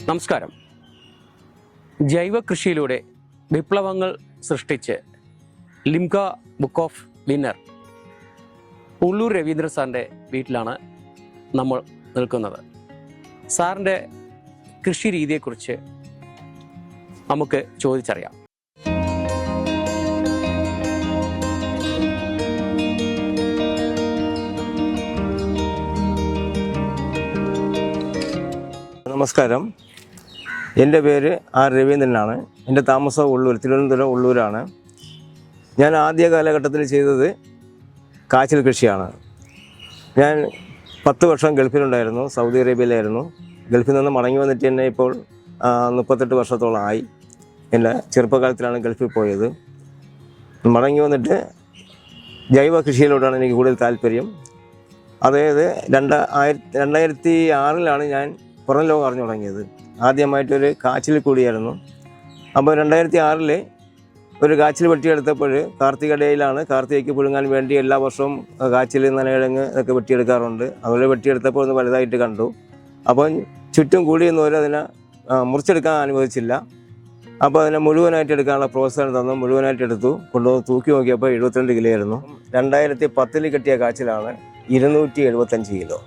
നമസ്കാരം. ജൈവ കൃഷിയിലൂടെ വിപ്ലവങ്ങൾ സൃഷ്ടിച്ച് Limca book of winner Ulloor Raveendran സാറിൻ്റെ വീട്ടിലാണ് നമ്മൾ നിൽക്കുന്നത്. സാറിൻ്റെ കൃഷി രീതിയെക്കുറിച്ച് നമുക്ക് ചോദിച്ചറിയാം. നമസ്കാരം. എൻ്റെ പേര് ആർ രവീന്ദ്രനാണ്. എൻ്റെ താമസം ഉള്ളൂർ, തിരുവനന്തപുരം ഉള്ളൂരാണ്. ഞാൻ ആദ്യ കാലഘട്ടത്തിൽ ചെയ്തത് കാച്ചിൽ കൃഷിയാണ്. ഞാൻ 10 വർഷം ഗൾഫിലുണ്ടായിരുന്നു, സൗദി അറേബ്യയിലായിരുന്നു. ഗൾഫിൽ നിന്ന് മടങ്ങി വന്നിട്ട് തന്നെ ഇപ്പോൾ 38 വർഷത്തോളമായി. എൻ്റെ ചെറുപ്പകാലത്തിലാണ് ഗൾഫിൽ പോയത്. മടങ്ങി വന്നിട്ട് ജൈവ കൃഷിയിലോട്ടാണ് എനിക്ക് കൂടുതൽ താല്പര്യം. അതായത് 2006 ഞാൻ പുറം ലോകം അറിഞ്ഞു തുടങ്ങിയത്. ആദ്യമായിട്ടൊരു കാച്ചിൽ കൂടിയായിരുന്നു. അപ്പോൾ 2006 ഒരു കാച്ചിൽ വെട്ടിയെടുത്തപ്പോൾ കാർത്തികടയിലാണ്. കാർത്തികയ്ക്ക് പുഴുങ്ങാൻ വേണ്ടി എല്ലാ വർഷവും കാച്ചിൽ, നനകിഴങ്ങ് ഇതൊക്കെ വെട്ടിയെടുക്കാറുണ്ട്. അതുപോലെ വെട്ടിയെടുത്തപ്പോൾ ഒന്ന് വലുതായിട്ട് കണ്ടു. അപ്പം ചുറ്റും കൂടിയെന്നവർ അതിനെ മുറിച്ചെടുക്കാൻ അനുവദിച്ചില്ല. അപ്പോൾ അതിനെ മുഴുവനായിട്ട് എടുക്കാനുള്ള പ്രോത്സാഹനം തന്നു. മുഴുവനായിട്ട് എടുത്തു. കൊണ്ടുവന്ന് തൂക്കി നോക്കിയപ്പോൾ 72 കിലോ ആയിരുന്നു. 2010 കിട്ടിയ കാച്ചിലാണ് 275 കിലോ.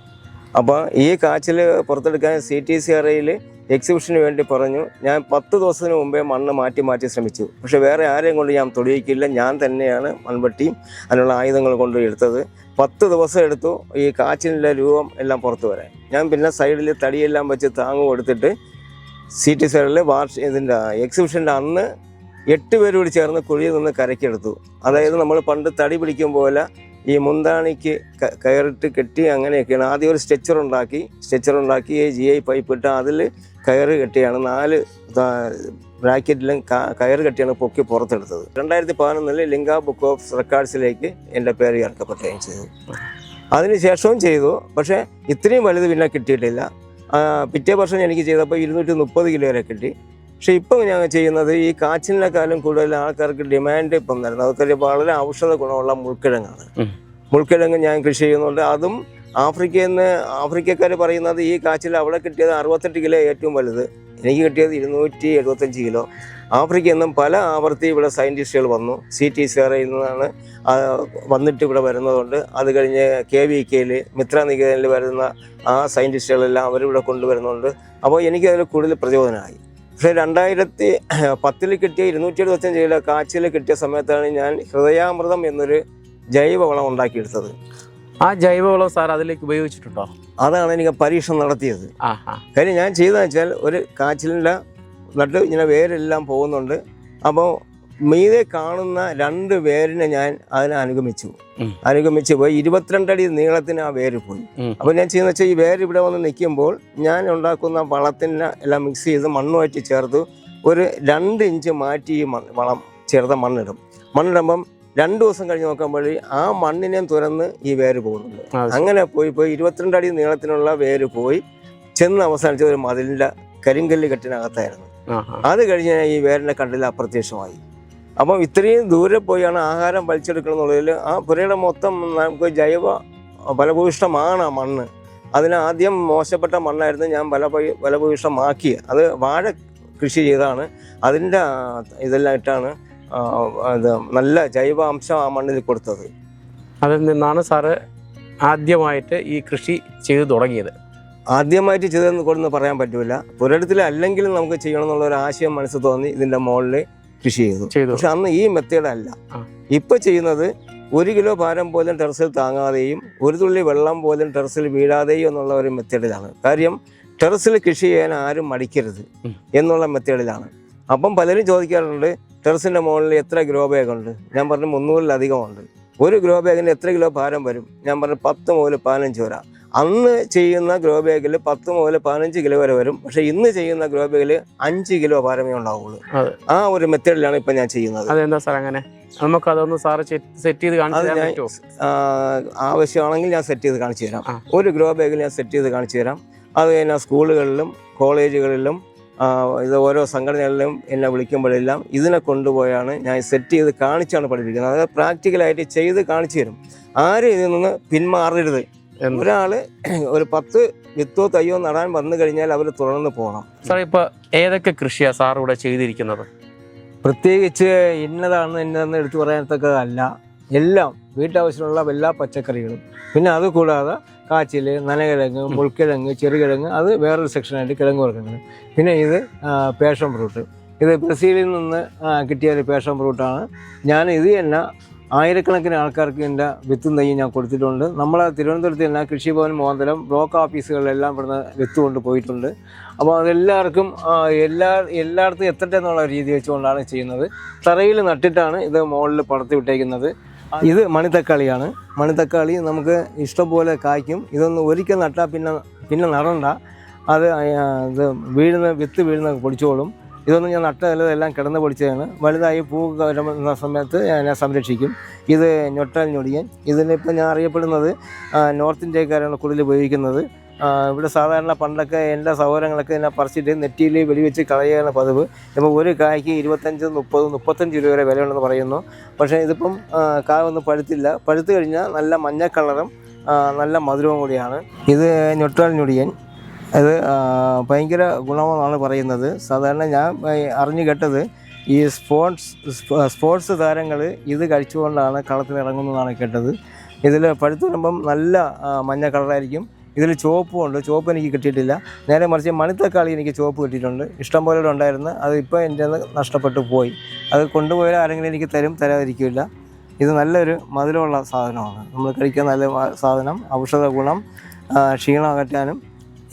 അപ്പോൾ ഈ കാച്ചിൽ പുറത്തെടുക്കാൻ CTCRAയിൽ എക്സിബിഷന് വേണ്ടി പറഞ്ഞു. ഞാൻ 10 ദിവസത്തിന് മുമ്പേ മണ്ണ് മാറ്റി ശ്രമിച്ചു. പക്ഷെ വേറെ ആരെയും കൊണ്ട് ഞാൻ തൊടിയിക്കില്ല. ഞാൻ തന്നെയാണ് മൺവെട്ടിയും അതിനുള്ള ആയുധങ്ങൾ കൊണ്ട് എടുത്തത്. 10 ദിവസം എടുത്തു ഈ കാച്ചിലിൻ്റെ രൂപം എല്ലാം പുറത്തു വരാൻ. ഞാൻ പിന്നെ സൈഡിൽ തടിയെല്ലാം വെച്ച് താങ്ങ് കൊടുത്തിട്ട് CTCRAയിൽ ഇതിൻ്റെ എക്സിബിഷൻ്റെ അന്ന് 8 പേര് കൂടി ചേർന്ന് കുഴിയിൽ നിന്ന് കരക്കെടുത്തു. അതായത് നമ്മൾ പണ്ട് തടി പിടിക്കും പോലെ ഈ മുന്താണിക്ക് കയറിട്ട് കെട്ടി അങ്ങനെയൊക്കെയാണ്. ആദ്യം ഒരു സ്ട്രെച്ചർ ഉണ്ടാക്കി GI പൈപ്പ് ഇട്ട് അതിൽ കയറ് കെട്ടിയാണ് 4 ബ്രാക്കറ്റിലും കയറ് കെട്ടിയാണ് പൊക്കി പുറത്തെടുത്തത്. 2011 ലിംക ബുക്ക് ഓഫ് റെക്കോർഡ്സിലേക്ക് എൻ്റെ പേര് ചേർക്കപ്പെടുകയും ചെയ്തു. അതിനുശേഷവും ചെയ്തു. പക്ഷേ ഇത്രയും വലുത് പിന്നെ കിട്ടിയിട്ടില്ല. പിറ്റേ വർഷം എനിക്ക് ചെയ്തപ്പോൾ 230 കിലോ വരെ കിട്ടി. പക്ഷെ ഇപ്പം ഞാൻ ചെയ്യുന്നത് ഈ കാച്ചിലിനെക്കാളും കൂടുതൽ ആൾക്കാർക്ക് ഡിമാൻഡ് ഇപ്പം തരുന്നത് അതൊക്കെ വളരെ ഔഷധ ഗുണമുള്ള മുൾക്കിഴങ്ങാണ്. മുൾക്കിഴങ്ങ് ഞാൻ കൃഷി ചെയ്യുന്നുണ്ട്. അതും ആഫ്രിക്കക്കാർ പറയുന്നത് ഈ കാച്ചിൽ അവിടെ കിട്ടിയത് 68 കിലോ ഏറ്റവും വലുത്. എനിക്ക് കിട്ടിയത് 275 കിലോ. ആഫ്രിക്കയിൽ നിന്നും പല ആവർത്തി ഇവിടെ സയൻറ്റിസ്റ്റുകൾ വന്നു. CTCRAയിൽ നിന്നാണ് വന്നിട്ട് ഇവിടെ വരുന്നതുകൊണ്ട്. അത് കഴിഞ്ഞ് KVKയിൽ മിത്രനികേതനിൽ വരുന്ന ആ സയൻറ്റിസ്റ്റുകളെല്ലാം അവരിവിടെ കൊണ്ടുവരുന്നുണ്ട്. അപ്പോൾ എനിക്കതിൽ കൂടുതൽ പ്രചോദനമായി. പക്ഷേ 2010 കിട്ടിയ 275 കിലോ കാച്ചിൽ കിട്ടിയ സമയത്താണ് ഞാൻ ഹൃദയാമൃതം എന്നൊരു ജൈവവളം ഉണ്ടാക്കിയെടുത്തത്. ആ ജൈവവളം സാർ അതിലേക്ക് ഉപയോഗിച്ചിട്ടുണ്ടോ? അതാണ് എനിക്ക് പരീക്ഷണം നടത്തിയത്. കാര്യം ഞാൻ ചെയ്തതെന്ന് വെച്ചാൽ ഒരു കാച്ചിലിൻ്റെ നട്ട് ഇങ്ങനെ വേരെല്ലാം പോകുന്നുണ്ട്. അപ്പോൾ മീതെ കാണുന്ന 2 വേരിനെ ഞാൻ അതിനെ അനുഗമിച്ച് പോയി. 22 അടി നീളത്തിന് ആ വേര് പോയി. അപ്പോൾ ഞാൻ ചെയ്യുന്ന വെച്ചാൽ ഈ വേര് ഇവിടെ വന്ന് നിൽക്കുമ്പോൾ ഞാൻ ഉണ്ടാക്കുന്ന വളത്തിനെ എല്ലാം മിക്സ് ചെയ്ത് മണ്ണുമായിട്ട് ചേർത്ത് ഒരു 2 ഇഞ്ച് മാറ്റി ഈ വളം ചേർത്ത മണ്ണിടുമ്പം 2 ദിവസം കഴിഞ്ഞ് നോക്കുമ്പോൾ ആ മണ്ണിനെ തുറന്ന് ഈ വേര് പോകുന്നുണ്ട്. അങ്ങനെ പോയി 22 അടി നീളത്തിനുള്ള വേര് പോയി ചെന്ന് അവസാനിച്ച ഒരു മതിലിൻ്റെ കരിങ്കല്ല് കെട്ടിനകത്തായിരുന്നു. അത് കഴിഞ്ഞ് ഈ വേരിനെ കണ്ടില്ല, അപ്രത്യക്ഷമായി. അപ്പം ഇത്രയും ദൂരെ പോയാണ് ആഹാരം വലിച്ചെടുക്കണം എന്നുള്ളതിൽ ആ പുരയുടെ മൊത്തം നമുക്ക് ജൈവ ഫലഭൂയിഷ്ടമാണ് ആ മണ്ണ്. അതിനാദ്യം മോശപ്പെട്ട മണ്ണായിരുന്നു. ഞാൻ ഫലഭൂയിഷ്ടമാക്കി അത് വാഴ കൃഷി ചെയ്താണ്. അതിൻ്റെ ഇതെല്ലാം ഇട്ടാണ് നല്ല ജൈവ അംശം ആ മണ്ണിൽ കൊടുത്തത്. അതിൽ നിന്നാണ് സാറ് ആദ്യമായിട്ട് ഈ കൃഷി ചെയ്തു തുടങ്ങിയത്. ആദ്യമായിട്ട് ചെയ്തതെന്ന് കൊടുന്ന് പറയാൻ പറ്റില്ല. പുരയിടത്തിൽ അല്ലെങ്കിലും നമുക്ക് ചെയ്യണം എന്നുള്ള ഒരു ആശയം മനസ്സിൽ തോന്നി ഇതിൻ്റെ മുകളിൽ കൃഷി ചെയ്തു. പക്ഷെ അന്ന് ഈ മെത്തേഡല്ല. ഇപ്പം ചെയ്യുന്നത് 1 കിലോ ഭാരം പോലും ടെറസിൽ താങ്ങാതെയും 1 തുള്ളി വെള്ളം പോലും ടെറസിൽ വീഴാതെയും എന്നുള്ള ഒരു മെത്തേഡിലാണ്. കാര്യം ടെറസിൽ കൃഷി ചെയ്യാൻ ആരും മടിക്കരുത് എന്നുള്ള മെത്തേഡിലാണ്. അപ്പം പലരും ചോദിക്കാറുണ്ട് ടെറസിൻ്റെ മുകളിൽ എത്ര ഗ്രോ ബാഗ് ഉണ്ട്? ഞാൻ പറഞ്ഞു 300-ലധികമുണ്ട്. ഒരു ഗ്രോ ബാഗിന് എത്ര കിലോ ഭാരം വരും? ഞാൻ പറഞ്ഞു 10 മുതൽ 15 വരെ. അന്ന് ചെയ്യുന്ന ഗ്രോ ബാഗിൽ 10 മുതൽ 15 കിലോ വരെ വരും. പക്ഷെ ഇന്ന് ചെയ്യുന്ന ഗ്രോ ബാഗിൽ 5 കിലോ ഭാരമേ ഉണ്ടാവുള്ളൂ. ആ ഒരു മെത്തേഡിലാണ് ഇപ്പം ഞാൻ ചെയ്യുന്നത്. അതെന്താ സാർ അങ്ങനെ? നമുക്ക് അതൊന്ന് സാറ് സെറ്റ് ചെയ്ത് കാണിച്ചു. ആവശ്യമാണെങ്കിൽ ഞാൻ സെറ്റ് ചെയ്ത് കാണിച്ചു തരാം. ഒരു ഗ്രോ ബാഗിൽ ഞാൻ സെറ്റ് ചെയ്ത് കാണിച്ചു തരാം. അത് കഴിഞ്ഞാൽ സ്കൂളുകളിലും കോളേജുകളിലും ഇത് ഓരോ സംഘടനകളിലും എന്നെ വിളിക്കുമ്പോഴെല്ലാം ഇതിനെ കൊണ്ടുപോയാണ് ഞാൻ സെറ്റ് ചെയ്ത് കാണിച്ചാണ് പഠിപ്പിക്കുന്നത്. അതായത് പ്രാക്ടിക്കലായിട്ട് ചെയ്ത് കാണിച്ചു തരും. ആരും ഇതിൽ നിന്ന് പിന്മാറരുത്. ഒരാൾ ഒരു 10 വിത്തോ തയ്യോ നടാൻ വന്നു കഴിഞ്ഞാൽ അവർ തുടർന്ന് പോകണം. സാർ ഇപ്പോൾ ഏതൊക്കെ കൃഷിയാണ് സാർ ഇവിടെ ചെയ്തിരിക്കുന്നത്? പ്രത്യേകിച്ച് ഇന്നതെന്ന് എടുത്തു പറയാനത്തക്കതല്ല. എല്ലാം വീട്ടാവശ്യമുള്ള എല്ലാ പച്ചക്കറികളും, പിന്നെ അതുകൂടാതെ കാച്ചിൽ, നനകിഴങ്ങ്, മുൾക്കിഴങ്ങ്, ചെറുകിഴങ്ങ്, അത് വേറൊരു സെക്ഷനായിട്ട് കിഴങ്ങ് വർഗ്ഗങ്ങൾ. പിന്നെ ഇത് പാഷൻ ഫ്രൂട്ട്, ഇത് ബ്രസീലിൽ നിന്ന് കിട്ടിയ ഒരു പാഷൻ ഫ്രൂട്ടാണ്. ഞാൻ ഇത് തന്നെ ആയിരക്കണക്കിന് ആൾക്കാർക്ക് എൻ്റെ വിത്തും തൈയും ഞാൻ കൊടുത്തിട്ടുണ്ട്. നമ്മളെ തിരുവനന്തപുരത്ത് തന്നെ കൃഷിഭവൻ മുഖാന്തരം ബ്ലോക്ക് ഓഫീസുകളിലെല്ലാം ഇവിടുന്ന് വിത്ത് കൊണ്ട് പോയിട്ടുണ്ട്. അപ്പോൾ അതെല്ലാവർക്കും എല്ലായിടത്തും എത്തട്ടെ എന്നുള്ള രീതി വെച്ചുകൊണ്ടാണ് ചെയ്യുന്നത്. തറയിൽ നട്ടിട്ടാണ് ഇത് മുകളിൽ പടർത്തി വിട്ടേക്കുന്നത്. ഇത് മണിത്തക്കാളിയാണ്. മണിത്തക്കാളി നമുക്ക് ഇഷ്ടംപോലെ കായ്ക്കും. ഇതൊന്ന് ഒരിക്കൽ നട്ടാൽ പിന്നെ നടണ്ട, അത് വിത്ത് വീഴുന്ന പൊടിച്ചോളും. ഇതൊന്നും ഞാൻ നട്ടതെല്ലാം കിടന്ന് പൊടിച്ചതാണ്. വലുതായി പൂ വരുന്ന സമയത്ത് ഞാൻ സംരക്ഷിക്കും. ഇത് ഞൊട്ടാൽ ഞൊടിയൻ. ഇതിനിപ്പോൾ ഞാൻ അറിയപ്പെടുന്നത് നോർത്ത് ഇന്ത്യക്കാരാണ് കൂടുതൽ ഉപയോഗിക്കുന്നത്. ഇവിടെ സാധാരണ പണ്ടൊക്കെ എൻ്റെ സഹോദരങ്ങളൊക്കെ എന്നെ പറിച്ചിട്ട് നെറ്റിയിൽ വെടിവെച്ച് കളയുകയാണ് പതിവ്. ഇപ്പോൾ ഒരു കായ്ക്ക് 25, 30, 35 രൂപ വരെ വിലയുണ്ടെന്ന് പറയുന്നു. പക്ഷേ ഇതിപ്പം കായ ഒന്നും പഴുത്തില്ല. പഴുത്ത് കഴിഞ്ഞാൽ നല്ല മഞ്ഞ കളറും നല്ല മധുരവും കൂടിയാണ്. ഇത് ഞൊട്ടാൽ ഞൊടിയൻ. അത് ഭയങ്കര ഗുണമെന്നാണ് പറയുന്നത്. സാധാരണ ഞാൻ അറിഞ്ഞു കേട്ടത് ഈ സ്പോർട്സ് താരങ്ങൾ ഇത് കഴിച്ചുകൊണ്ടാണ് കളത്തിലിറങ്ങുന്നതെന്നാണ് കേട്ടത്. ഇതിൽ പഴുത്ത് വരുമ്പം നല്ല മഞ്ഞ കളറായിരിക്കും. ഇതിൽ ചുവപ്പും ഉണ്ട്. ചുവപ്പ് എനിക്ക് കിട്ടിയിട്ടില്ല. നേരെ മറിച്ച് മണിത്തക്കാളി എനിക്ക് ചുവപ്പ് കിട്ടിയിട്ടുണ്ട്. ഇഷ്ടം പോലെ ഉണ്ടായിരുന്നു. അതിപ്പോൾ എൻ്റെ നഷ്ടപ്പെട്ടു പോയി. അത് കൊണ്ടുപോയാൽ ആരെങ്കിലും എനിക്ക് തരാതിരിക്കില്ല. ഇത് നല്ലൊരു മധുരമുള്ള സാധനമാണ്. നമ്മൾ കഴിക്കാൻ നല്ല സാധനം, ഔഷധ ഗുണം, ക്ഷീണം അകറ്റാനും.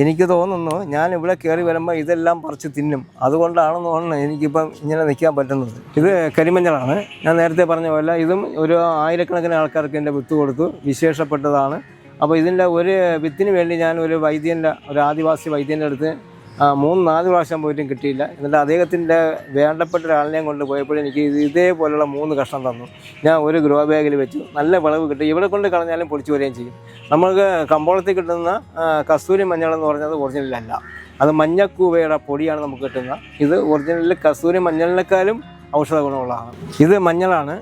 എനിക്ക് തോന്നുന്നു ഞാൻ ഇവിടെ കയറി വരുമ്പോൾ ഇതെല്ലാം പറിച്ച് തിന്നും. അതുകൊണ്ടാണെന്ന് തോന്നുന്നു എനിക്കിപ്പം ഇങ്ങനെ നിൽക്കാൻ പറ്റുന്നത്. ഇത് കരിമഞ്ഞളാണ്. ഞാൻ നേരത്തെ പറഞ്ഞ പോലെ ഇതും ഒരു ആയിരക്കണക്കിന് ആൾക്കാർക്ക് എൻ്റെ വിത്ത് കൊടുത്തു. വിശേഷപ്പെട്ടതാണ്. അപ്പോൾ ഇതിൻ്റെ ഒരു വിത്തിന് വേണ്ടി ഞാൻ ഒരു ആദിവാസി വൈദ്യൻ്റെ അടുത്ത് 3-4 പ്രാവശ്യം പോയിട്ടും കിട്ടിയില്ല. എന്നിട്ട് അദ്ദേഹത്തിൻ്റെ വേണ്ടപ്പെട്ട ഒരാളിനെയും കൊണ്ട് പോയപ്പോൾ എനിക്ക് ഇതേപോലുള്ള 3 കഷ്ണം തന്നു. ഞാൻ ഒരു ഗ്രോ ബാഗിൽ വെച്ചു. നല്ല വിളവ് കിട്ടും. ഇവിടെ കൊണ്ട് കളഞ്ഞാലും പൊടിച്ചു വരികയും ചെയ്യും. നമുക്ക് കമ്പോളത്തിൽ കിട്ടുന്ന കസ്തൂരി മഞ്ഞളെന്ന് പറഞ്ഞത് ഒറിജിനലല്ല. അത് മഞ്ഞക്കൂവയുടെ പൊടിയാണ് നമുക്ക് കിട്ടുന്നത്. ഇത് ഒറിജിനലിൽ കസ്തൂരി മഞ്ഞളിനേക്കാളും ഔഷധ ഗുണമുള്ളതാണ്. ഇത് മഞ്ഞളാണ്.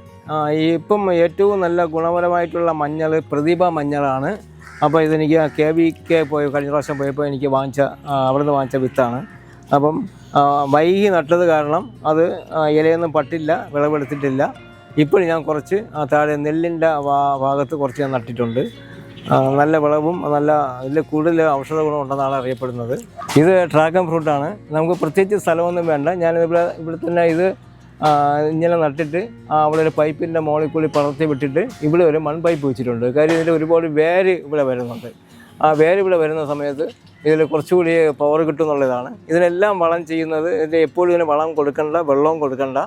ഇപ്പം ഏറ്റവും നല്ല ഗുണപരമായിട്ടുള്ള മഞ്ഞൾ പ്രതിഭ മഞ്ഞളാണ്. അപ്പോൾ ഇതെനിക്ക് KVK കഴിഞ്ഞ പ്രാവശ്യം പോയപ്പോൾ എനിക്ക് അവിടുന്ന് വാങ്ങിച്ച വിത്താണ്. അപ്പം വൈകി നട്ടത് കാരണം അത് ഇലയൊന്നും പട്ടില്ല, വിളവെടുത്തിട്ടില്ല. ഇപ്പോൾ ഞാൻ കുറച്ച് താഴെ നെല്ലിൻ്റെ ഭാഗത്ത് കുറച്ച് ഞാൻ നട്ടിട്ടുണ്ട്. നല്ല വിളവും ഇതിൽ കൂടുതൽ ഔഷധ ഗുണം ഉണ്ടെന്നാണ് അറിയപ്പെടുന്നത്. ഇത് ഡ്രാഗൺ ഫ്രൂട്ടാണ്. നമുക്ക് പ്രത്യേകിച്ച് സ്ഥലമൊന്നും വേണ്ട. ഇവിടെ തന്നെ ഇത് ഇങ്ങനെ നട്ടിട്ട് അവിടെ ഒരു പൈപ്പിൻ്റെ മുകളിൽ കൂടി പടർത്തി വിട്ടിട്ട് ഇവിടെ ഒരു മൺപൈപ്പ് വെച്ചിട്ടുണ്ട്. കാര്യം ഇതിൽ ഒരുപാട് വേര് ഇവിടെ വരുന്നുണ്ട്. ആ വേര് ഇവിടെ വരുന്ന സമയത്ത് ഇതിൽ കുറച്ചുകൂടി പവർ കിട്ടും എന്നുള്ളതാണ്. ഇതിനെല്ലാം വളം ചെയ്യുന്നത് എപ്പോഴും ഇതിന് വളം കൊടുക്കണ്ട, വെള്ളവും കൊടുക്കണ്ട.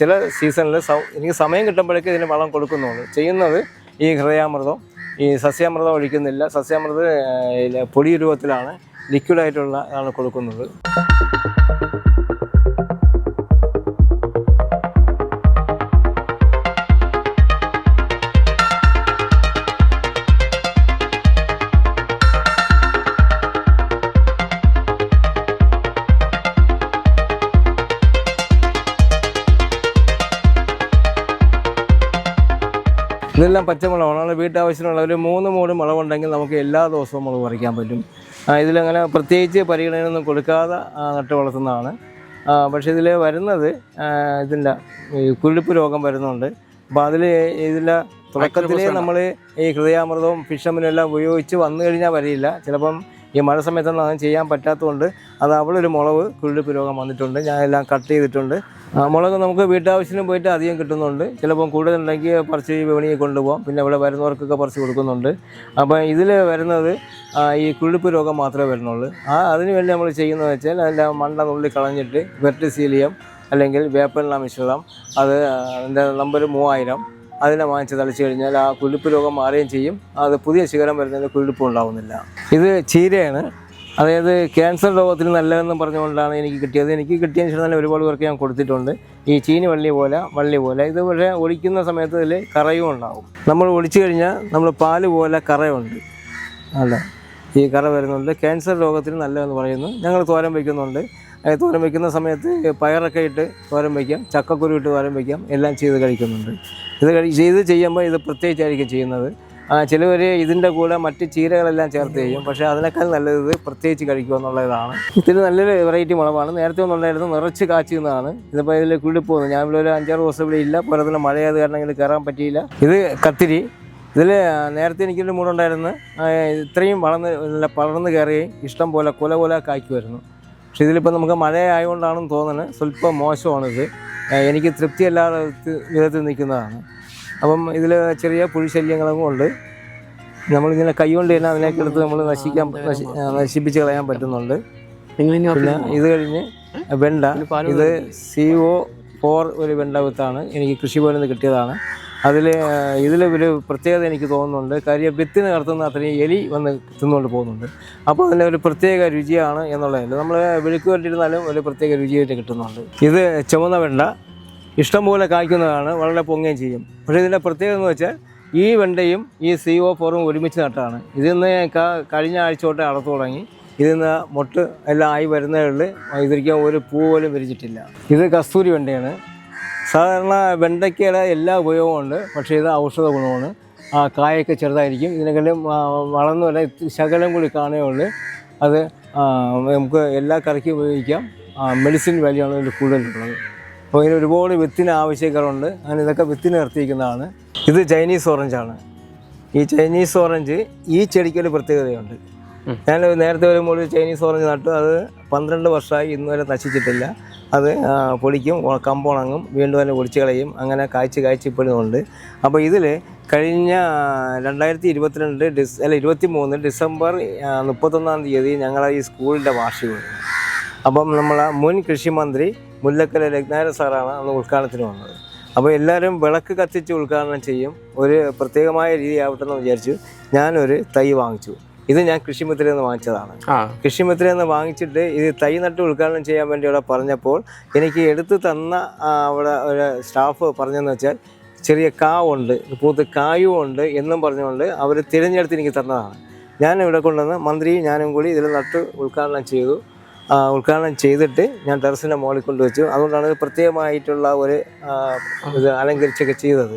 ചില സീസണിൽ എനിക്ക് സമയം കിട്ടുമ്പോഴേക്കും ഇതിന് വളം കൊടുക്കുന്നുള്ളൂ. ചെയ്യുന്നത് ഈ ഹൃദയാമൃതം, ഈ സസ്യാമൃതം ഒഴിക്കുന്നില്ല. സസ്യാമൃതം പൊടി രൂപത്തിലാണ്, ലിക്വിഡായിട്ടുള്ള ആണ് കൊടുക്കുന്നത്. ഇതെല്ലാം പച്ചമുളകാണ്. നമ്മുടെ വീട്ടാവശ്യത്തിനുള്ള ഒരു 3 മൂട് മുളകുണ്ടെങ്കിൽ നമുക്ക് എല്ലാ ദിവസവും മുളക് പറിക്കാൻ പറ്റും. ഇതിലങ്ങനെ പ്രത്യേകിച്ച് പരിഗണനയൊന്നും കൊടുക്കാതെ നട്ട് വളർത്തുന്നതാണ്. പക്ഷേ ഇതിൽ വരുന്നത് ഇതിൻ്റെ കുരുടിപ്പ് രോഗം വരുന്നുണ്ട്. അപ്പോൾ ഇതിൻ്റെ തുടക്കത്തിലേ നമ്മൾ ഈ ഹൃദയാമൃതവും ഫിഷമിനും എല്ലാം ഉപയോഗിച്ച് വന്നു കഴിഞ്ഞാൽ വരില്ല. ചിലപ്പം ഈ മഴ സമയത്തൊന്നും അങ്ങനെ ചെയ്യാൻ പറ്റാത്തതുകൊണ്ട് അത് അവിടെ ഒരു മുളക് കുരുടിപ്പ് രോഗം വന്നിട്ടുണ്ട്. ഞാൻ എല്ലാം കട്ട് ചെയ്തിട്ടുണ്ട്. മുളക് നമുക്ക് വീട്ടാവശ്യത്തിനും പോയിട്ട് അധികം കിട്ടുന്നുണ്ട്. ചിലപ്പം കൂടുതലുണ്ടെങ്കിൽ പറിച്ച് വിപണിയിൽ കൊണ്ടുപോകാം. പിന്നെ ഇവിടെ വരുന്നവർക്കൊക്കെ പറിച്ച് കൊടുക്കുന്നുണ്ട്. അപ്പോൾ ഇതിൽ വരുന്നത് ഈ കുരുടിപ്പ് രോഗം മാത്രമേ വരുന്നുള്ളൂ. അതിനുവേണ്ടി നമ്മൾ ചെയ്യുന്നത് വെച്ചാൽ അതിൻ്റെ മണ്ട നുള്ളി കളഞ്ഞിട്ട് വെർട്ടിസീലിയം അല്ലെങ്കിൽ വേപ്പെണ്ണ മിശ്രിതം, അതിൻ്റെ നമ്പർ 3000, അതിനെ വാങ്ങിച്ച് തളിച്ച് കഴിഞ്ഞാൽ ആ കുരുടിപ്പ് രോഗം മാറുകയും ചെയ്യും. അത് പുതിയ ശിഖരം വരുന്നതിന് കുരുടിപ്പ് ഉണ്ടാവുന്നില്ല. ഇത് ചീരയാണ്. അതായത് ക്യാൻസർ രോഗത്തിന് നല്ലതെന്ന് പറഞ്ഞുകൊണ്ടാണ് എനിക്ക് കിട്ടിയത്. എനിക്ക് കിട്ടിയതിന് ശേഷം തന്നെ ഒരുപാട് പേർക്ക് ഞാൻ കൊടുത്തിട്ടുണ്ട്. ഈ ചീനി വള്ളി പോലെ ഇത് പക്ഷേ ഒളിക്കുന്ന സമയത്ത് ഇതിൽ കറയും ഉണ്ടാവും. നമ്മൾ ഒളിച്ചു കഴിഞ്ഞാൽ നമ്മൾ പാല് പോലെ കറയുണ്ട്. അല്ല, ഈ കറ വരുന്നുണ്ട്. ക്യാൻസർ രോഗത്തിന് നല്ലതെന്ന് പറയുന്നു. ഞങ്ങൾ തോരൻ വയ്ക്കുന്നുണ്ട്. തോരൻ വയ്ക്കുന്ന സമയത്ത് പയറൊക്കെ ഇട്ട് തോരൻ വയ്ക്കാം, ചക്കക്കുരു ഇട്ട് തോരൻ വയ്ക്കാം, എല്ലാം ചെയ്ത് കഴിക്കുന്നുണ്ട്. ഇത് ചെയ്യുമ്പോൾ ഇത് പ്രത്യേകിച്ചായിരിക്കും ചെയ്യുന്നത്. ചിലവർ ഇതിൻ്റെ കൂടെ മറ്റ് ചീരകളെല്ലാം ചേർത്ത് ചെയ്യും. പക്ഷേ അതിനേക്കാൾ നല്ലത് പ്രത്യേകിച്ച് കഴിക്കുക എന്നുള്ളതാണ്. ഇതിന് നല്ലൊരു വെറൈറ്റി മുളകാണ്. നേരത്തെ ഒന്നുണ്ടായിരുന്നു നിറച്ച് കാച്ചുന്നതാണ്. ഇതിപ്പോൾ ഇതിൽ കുഴിപ്പോകുന്നു. ഞാൻ ഇവിടെ ഒരു 5-6 ദിവസം ഇവിടെ ഇല്ല. പോലെ തന്നെ മഴയായത് കാരണം ഇങ്ങനെ കയറാൻ പറ്റിയില്ല. ഇത് കത്തിരി. ഇതിൽ നേരത്തെ എനിക്കൊരു മൂടുണ്ടായിരുന്നു, ഇത്രയും പടർന്ന് കയറുകയും ഇഷ്ടം പോലെ കൊല കായ്ക്കുമായിരുന്നു. പക്ഷേ ഇതിലിപ്പോൾ നമുക്ക് മഴ ആയതുകൊണ്ടാണെന്ന് തോന്നുന്നത് സ്വല്പം മോശമാണിത്. എനിക്ക് തൃപ്തിയല്ലാതെ വിധത്തിൽ നിൽക്കുന്നതാണ്. അപ്പം ഇതിൽ ചെറിയ പുഴുശല്യങ്ങളും ഉണ്ട്. നമ്മളിങ്ങനെ കൈകൊണ്ട് തന്നെ അതിനൊക്കെ എടുത്ത് നമ്മൾ നശിപ്പിച്ച് കളയാൻ പറ്റുന്നുണ്ട്. പിന്നെ ഇത് കഴിഞ്ഞ് വെണ്ട. ഇത് CO4 ഒരു വെണ്ട വിത്താണ്. എനിക്ക് കൃഷിഭവനിൽ നിന്ന് കിട്ടിയതാണ്. ഇതിൽ ഒരു പ്രത്യേകത എനിക്ക് തോന്നുന്നുണ്ട്. കാര്യം വിത്തിന് നടത്തുന്ന അത്രയും എലി വന്ന് തിന്നുകൊണ്ട് പോകുന്നുണ്ട്. അപ്പോൾ അതിൻ്റെ ഒരു പ്രത്യേക രുചിയാണ് എന്നുള്ളതല്ല. നമ്മൾ വിളിക്ക് വേണ്ടിയിരുന്നാലും ഒരു പ്രത്യേക രുചിയായിട്ട് കിട്ടുന്നുണ്ട്. ഇത് ചുവന്ന വെണ്ട ഇഷ്ടംപോലെ കായ്ക്കുന്നതാണ്, വളരെ പൊങ്ങുകയും ചെയ്യും. പക്ഷേ ഇതിൻ്റെ പ്രത്യേകത എന്ന് വെച്ചാൽ ഈ വെണ്ടയും ഈ CO4 ഒരുമിച്ച് നട്ടാണ്. ഇതിന്ന് കഴിഞ്ഞ ആഴ്ച തൊട്ട് അടത്തു തുടങ്ങി. ഇതിന്ന് മൊട്ട് എല്ലാം ആയി വരുന്നതിൽ ഇതിരിക്കാൻ ഒരു പൂ പോലും വിരിച്ചിട്ടില്ല. ഇത് കസ്തൂരി വെണ്ടയാണ്. സാധാരണ വെണ്ടയ്ക്കയുടെ എല്ലാ ഉപയോഗവും ഉണ്ട്, പക്ഷേ ഇത് ഔഷധ ഗുണമാണ്. കായൊക്കെ ചെറുതായിരിക്കും. ഇതിനെക്കാളും വളർന്നു വല്ല ശകലം കൂടി കാണുകയുള്ളൂ. അത് നമുക്ക് എല്ലാ കറിക്കും ഉപയോഗിക്കാം. മെഡിസിൻ വാല്യൂയാണ് ഇതിൽ കൂടുതലുള്ളത്. അപ്പോൾ ഇതിന് ഒരുപാട് വിത്തിന് ആവശ്യക്കാരുണ്ട്. അങ്ങനെ ഇതൊക്കെ വിത്തിന് നിർത്തിയിരിക്കുന്നതാണ്. ഇത് ചൈനീസ് ഓറഞ്ചാണ്. ഈ ചൈനീസ് ഓറഞ്ച് ഈ ചെടിക്കൊരു പ്രത്യേകതയുണ്ട്. ഞാൻ നേരത്തെ വരുമ്പോൾ ചൈനീസ് ഓറഞ്ച് നട്ടു. അത് 12 വർഷമായി ഇന്ന് വരെ നശിച്ചിട്ടില്ല. അത് പൊടിക്കും, കമ്പുണങ്ങും, വീണ്ടും അതിനെ പൊടിച്ച് കളയും. അങ്ങനെ കായ്ച്ച് ഇപ്പോഴുമുണ്ട്. അപ്പോൾ ഇതിൽ കഴിഞ്ഞ 2023 ഡിസംബർ 31 തീയതി ഞങ്ങളെ ഈ സ്കൂളിൻ്റെ വാർഷികമായിരുന്നു. അപ്പം നമ്മളെ മുൻ കൃഷിമന്ത്രി മുല്ലക്കര രത്നാകരൻ സാറാണ് അന്ന് ഉദ്ഘാടനത്തിന് വന്നത്. അപ്പോൾ എല്ലാവരും വിളക്ക് കത്തിച്ച് ഉദ്ഘാടനം ചെയ്യും. ഒരു പ്രത്യേകമായ രീതി ആവട്ടെ എന്ന് വിചാരിച്ചു ഞാനൊരു തൈ വാങ്ങിച്ചു. ഇത് ഞാൻ കൃഷിമിത്രയിൽ നിന്ന് വാങ്ങിച്ചതാണ്. കൃഷിമിത്രയിൽ നിന്ന് വാങ്ങിച്ചിട്ട് ഇത് തൈ നട്ട് ഉദ്ഘാടനം ചെയ്യാൻ വേണ്ടി അവിടെ പറഞ്ഞപ്പോൾ എനിക്ക് എടുത്തു തന്ന അവിടെ ഒരു സ്റ്റാഫ് പറഞ്ഞതെന്ന് വെച്ചാൽ ചെറിയ കാവുണ്ട്, പൂത്ത് കായും ഉണ്ട് എന്നും പറഞ്ഞുകൊണ്ട് അവർ തിരഞ്ഞെടുത്ത് എനിക്ക് തന്നതാണ്. ഞാൻ ഇവിടെ കൊണ്ടുവന്ന് മന്ത്രിയും ഞാനും കൂടി ഇതിൽ നട്ട് ഉദ്ഘാടനം ചെയ്തു. ഉദ്ഘാടനം ചെയ്തിട്ട് ഞാൻ ടെറസിൻ്റെ മുകളിൽ കൊണ്ടുവച്ചു. അതുകൊണ്ടാണ് ഇത് പ്രത്യേകമായിട്ടുള്ള ഒരു ഇത് അലങ്കരിച്ചൊക്കെ ചെയ്തത്.